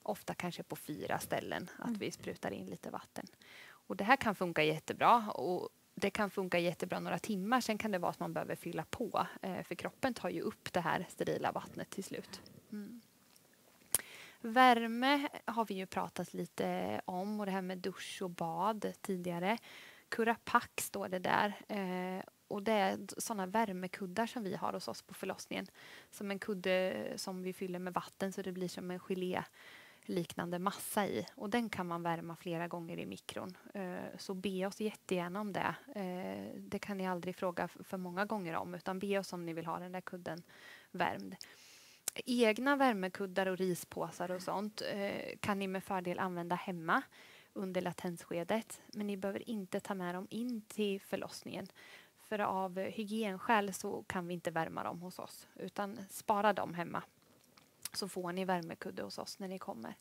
Ofta kanske på 4 ställen att vi sprutar in lite vatten. Och det här kan funka jättebra, och det kan funka jättebra några timmar. Sen kan det vara att man behöver fylla på, för kroppen tar ju upp det här sterila vattnet till slut. Värme har vi ju pratat lite om, och det här med dusch och bad tidigare. Curapax står det där. Och det är sådana värmekuddar som vi har hos oss på förlossningen. Som en kudde som vi fyller med vatten, så det blir som en gelé liknande massa i. Och den kan man värma flera gånger i mikron. Så be oss jättegärna om det. Det kan ni aldrig fråga för många gånger om, utan be oss om ni vill ha den där kudden värmd. Egna värmekuddar och rispåsar och sånt kan ni med fördel använda hemma under latensskedet. Men ni behöver inte ta med dem in till förlossningen. För av hygienskäl så kan vi inte värma dem hos oss, utan spara dem hemma. Så får ni värmekudde hos oss när ni kommer.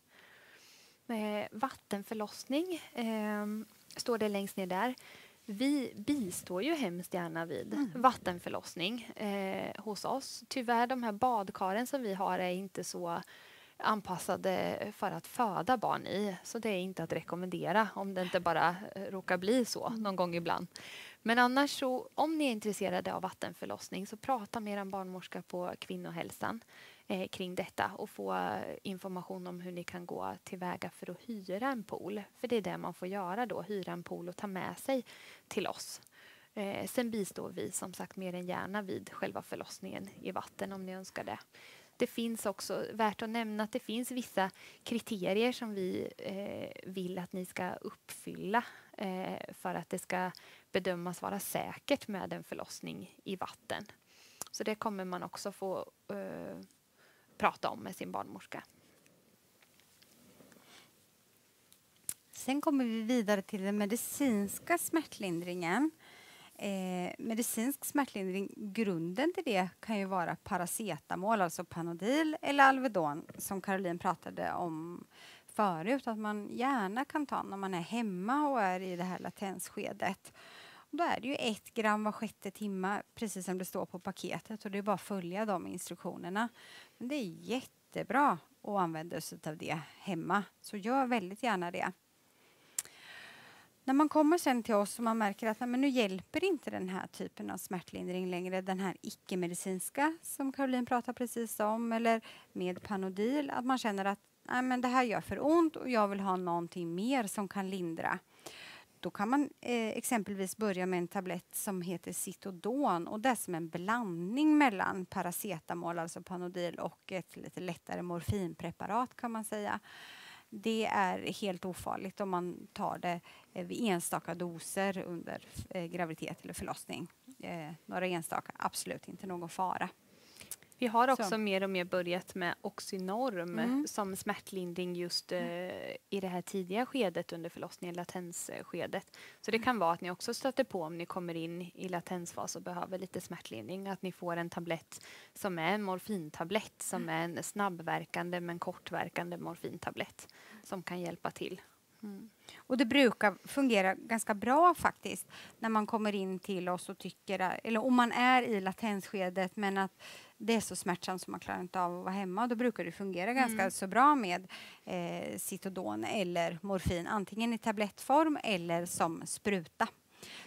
Vattenförlossning står det längst ner där. Vi bistår ju hemskt gärna vid vattenförlossning hos oss. Tyvärr, de här badkaren som vi har är inte så anpassade för att föda barn i. Så det är inte att rekommendera om det inte bara råkar bli så någon gång ibland. Men annars så, om ni är intresserade av vattenförlossning, så prata med er barnmorska på Kvinnohälsan kring detta och få information om hur ni kan gå tillväga för att hyra en pool. För det är det man får göra då, hyra en pool och ta med sig till oss. Sen bistår vi som sagt mer än gärna vid själva förlossningen i vatten om ni önskar det. Det finns också, värt att nämna, att det finns vissa kriterier som vi vill att ni ska uppfylla för att det ska bedömas vara säkert med en förlossning i vatten. Så det kommer man också få prata om med sin barnmorska. Sen kommer vi vidare till den medicinska smärtlindringen. Medicinsk smärtlindring, grunden till det kan ju vara paracetamol, alltså Panodil eller Alvedon, som Caroline pratade om förut, att man gärna kan ta när man är hemma och är i det här latensskedet. Då är det ju 1 gram var 6:e timme, precis som det står på paketet, och det är bara att följa de instruktionerna. Men det är jättebra att använda sig av det hemma, så gör väldigt gärna det. När man kommer sen till oss och man märker att men nu hjälper inte den här typen av smärtlindring längre, den här icke-medicinska som Caroline pratade precis om, eller med Panodil, att man känner att nej, men det här gör för ont och jag vill ha någonting mer som kan lindra. Då kan man exempelvis börja med en tablett som heter Citodon, och det är som en blandning mellan paracetamol, alltså Panodil, och ett lite lättare morfinpreparat kan man säga. Det är helt ofarligt om man tar det vid enstaka doser under graviditet eller förlossning. Några enstaka, absolut inte någon fara. Vi har också mer och mer börjat med Oxynorm som smärtlindring just i det här tidiga skedet under förlossningen, latensskedet. Så det kan vara att ni också stöter på om ni kommer in i latensfas och behöver lite smärtlindring, att ni får en tablett som är en morfintablett, som är en snabbverkande men kortverkande morfintablett som kan hjälpa till. Och det brukar fungera ganska bra faktiskt när man kommer in till oss och tycker, eller om man är i latensskedet men att det är så smärtsamt som man klarar inte av att vara hemma, då brukar det fungera ganska så bra med Citodon eller morfin, antingen i tablettform eller som spruta.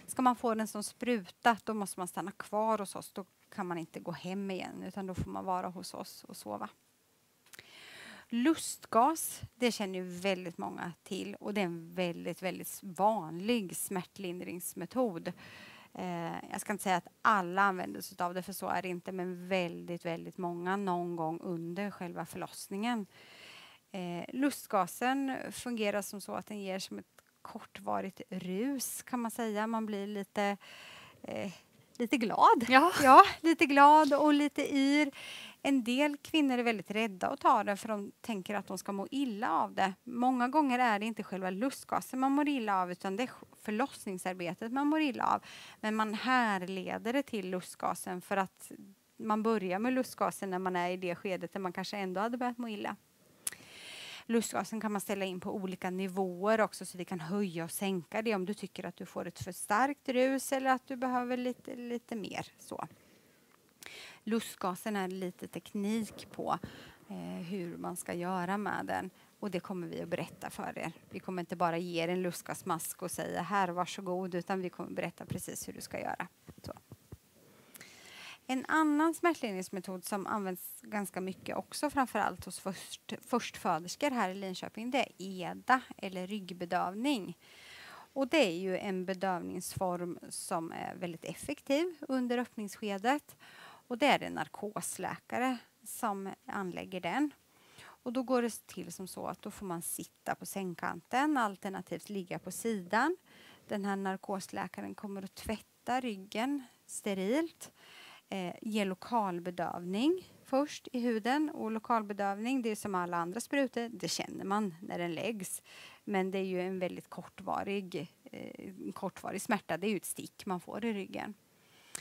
Ska man få den som spruta, då måste man stanna kvar hos oss, då kan man inte gå hem igen, utan då får man vara hos oss och sova. Lustgas, det känner ju väldigt många till, och det är en väldigt, väldigt vanlig smärtlindringsmetod. Jag ska inte säga att alla använder sig av det, för så är det inte, men väldigt, väldigt många någon gång under själva förlossningen. Lustgasen fungerar som så att den ger som ett kortvarigt rus kan man säga. Man blir lite glad. Ja, lite glad och lite yr. En del kvinnor är väldigt rädda att ta det, för de tänker att de ska må illa av det. Många gånger är det inte själva lustgasen man mår illa av, utan det är förlossningsarbetet man mår illa av. Men man härleder det till lustgasen för att man börjar med lustgasen när man är i det skedet där man kanske ändå hade börjat må illa. Lustgasen kan man ställa in på olika nivåer också, så vi kan höja och sänka det om du tycker att du får ett för starkt rus eller att du behöver lite mer. Så. Lustgasen är lite teknik på hur man ska göra med den, och det kommer vi att berätta för er. Vi kommer inte bara ge er en lustgasmask och säga här varsågod, utan vi kommer berätta precis hur du ska göra. Så. En annan smärtlindringsmetod som används ganska mycket också, framförallt hos förstföderskor här i Linköping, det är EDA eller ryggbedövning. Och det är ju en bedövningsform som är väldigt effektiv under öppningsskedet, och det är en narkosläkare som anlägger den. Och då går det till som så att då får man sitta på sängkanten, alternativt ligga på sidan. Den här narkosläkaren kommer att tvätta ryggen sterilt, ge lokalbedövning först i huden. Och lokalbedövning, det är som alla andra sprutor, det känner man när den läggs. Men det är ju en väldigt kortvarig smärta, det är ju ett stick man får i ryggen.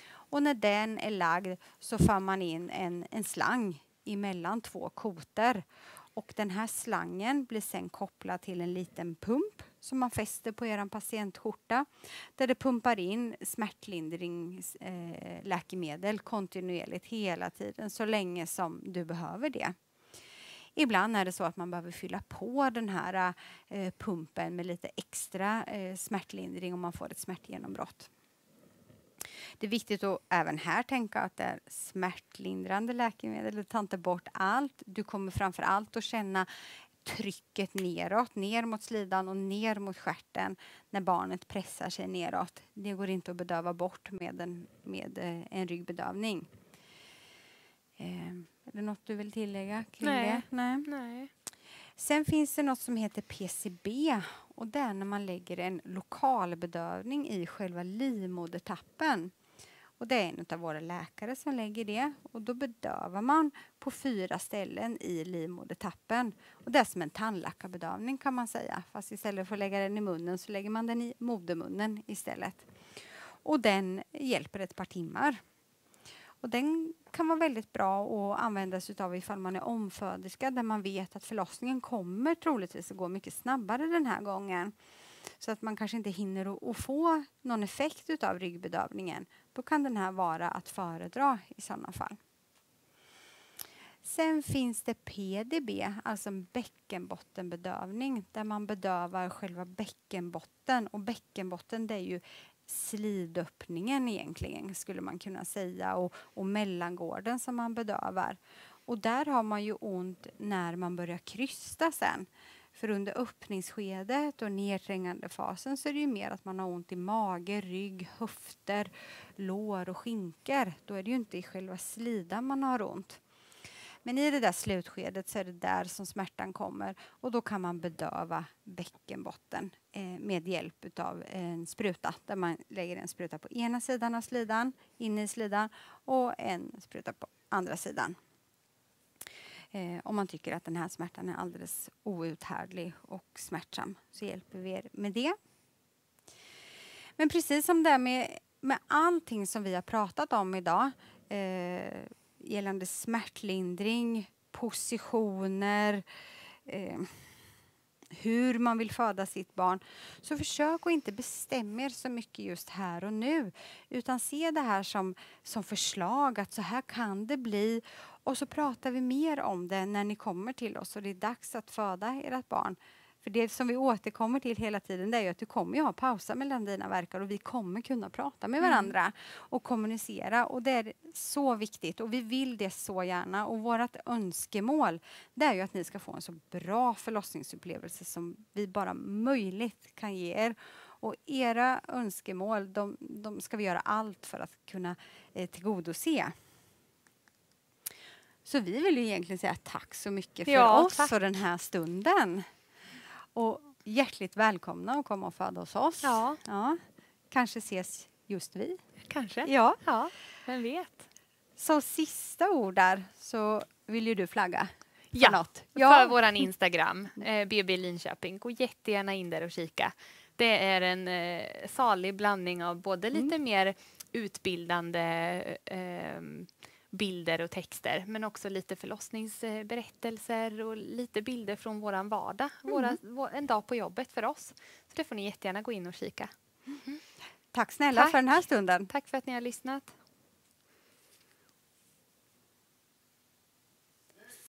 Och när den är lagd så för man in en slang emellan 2 kotor. Och den här slangen blir sen kopplad till en liten pump som man fäster på er patientskjorta. Där det pumpar in smärtlindringsläkemedel kontinuerligt hela tiden så länge som du behöver det. Ibland är det så att man behöver fylla på den här pumpen med lite extra smärtlindring om man får ett smärtgenombrott. Det är viktigt att även här tänka att det är smärtlindrande läkemedel. Det tar inte bort allt. Du kommer framför allt att känna trycket neråt, ner mot slidan och ner mot stjärten när barnet pressar sig neråt. Det går inte att bedöva bort med en ryggbedövning. Är det något du vill tillägga kring det? Nej. Sen finns det något som heter PCB och det är när man lägger en lokalbedövning i själva livmodertappen. Och det är en av våra läkare som lägger det och då bedövar man på 4 ställen i livmodertappen. Och det är som en tandläkarbedövning kan man säga. Fast istället för att lägga den i munnen så lägger man den i modermunnen istället. Och den hjälper ett par timmar. Och den kan vara väldigt bra att använda sig av ifall man är omföderska där man vet att förlossningen kommer troligtvis att gå mycket snabbare den här gången. Så att man kanske inte hinner att få någon effekt av ryggbedövningen. Då kan den här vara att föredra i sådana fall. Sen finns det PDB, alltså en bäckenbottenbedövning där man bedövar själva bäckenbotten. Och bäckenbotten det är ju slidöppningen egentligen skulle man kunna säga och mellangården som man bedövar. Och där har man ju ont när man börjar krysta sen. För under öppningsskedet och nedträngande fasen så är det ju mer att man har ont i mage, rygg, höfter, lår och skinkor. Då är det ju inte i själva slidan man har ont. Men i det där slutskedet så är det där som smärtan kommer och då kan man bedöva bäckenbotten med hjälp av en spruta där man lägger en spruta på ena sidan av slidan, in i slidan och en spruta på andra sidan. Om man tycker att den här smärtan är alldeles outhärdlig och smärtsam så hjälper vi er med det. Men precis som det med allting som vi har pratat om idag gällande smärtlindring, positioner, hur man vill föda sitt barn. Så försök att inte bestämma er så mycket just här och nu. Utan se det här som förslag att så här kan det bli. Och så pratar vi mer om det när ni kommer till oss och det är dags att föda ert barn. För det som vi återkommer till hela tiden det är ju att du kommer ju ha pauser mellan dina verkar och vi kommer kunna prata med varandra och kommunicera. Och det är så viktigt och vi vill det så gärna. Och vårt önskemål det är ju att ni ska få en så bra förlossningsupplevelse som vi bara möjligt kan ge er. Och era önskemål de ska vi göra allt för att kunna tillgodose. Så vi vill ju egentligen säga tack så mycket för oss och den här stunden. Och hjärtligt välkomna att komma och föda hos oss. Ja. Kanske ses just vi. Kanske. Ja. Vem vet. Så sista ord där så vill ju du flagga. För våran Instagram, BB Linköping. Gå jättegärna in där och kika. Det är en salig blandning av både lite mer utbildande bilder och texter men också lite förlossningsberättelser och lite bilder från våran vardag. En dag på jobbet för oss. Så det får ni jättegärna gå in och kika. Tack snälla för den här stunden. Tack för att ni har lyssnat.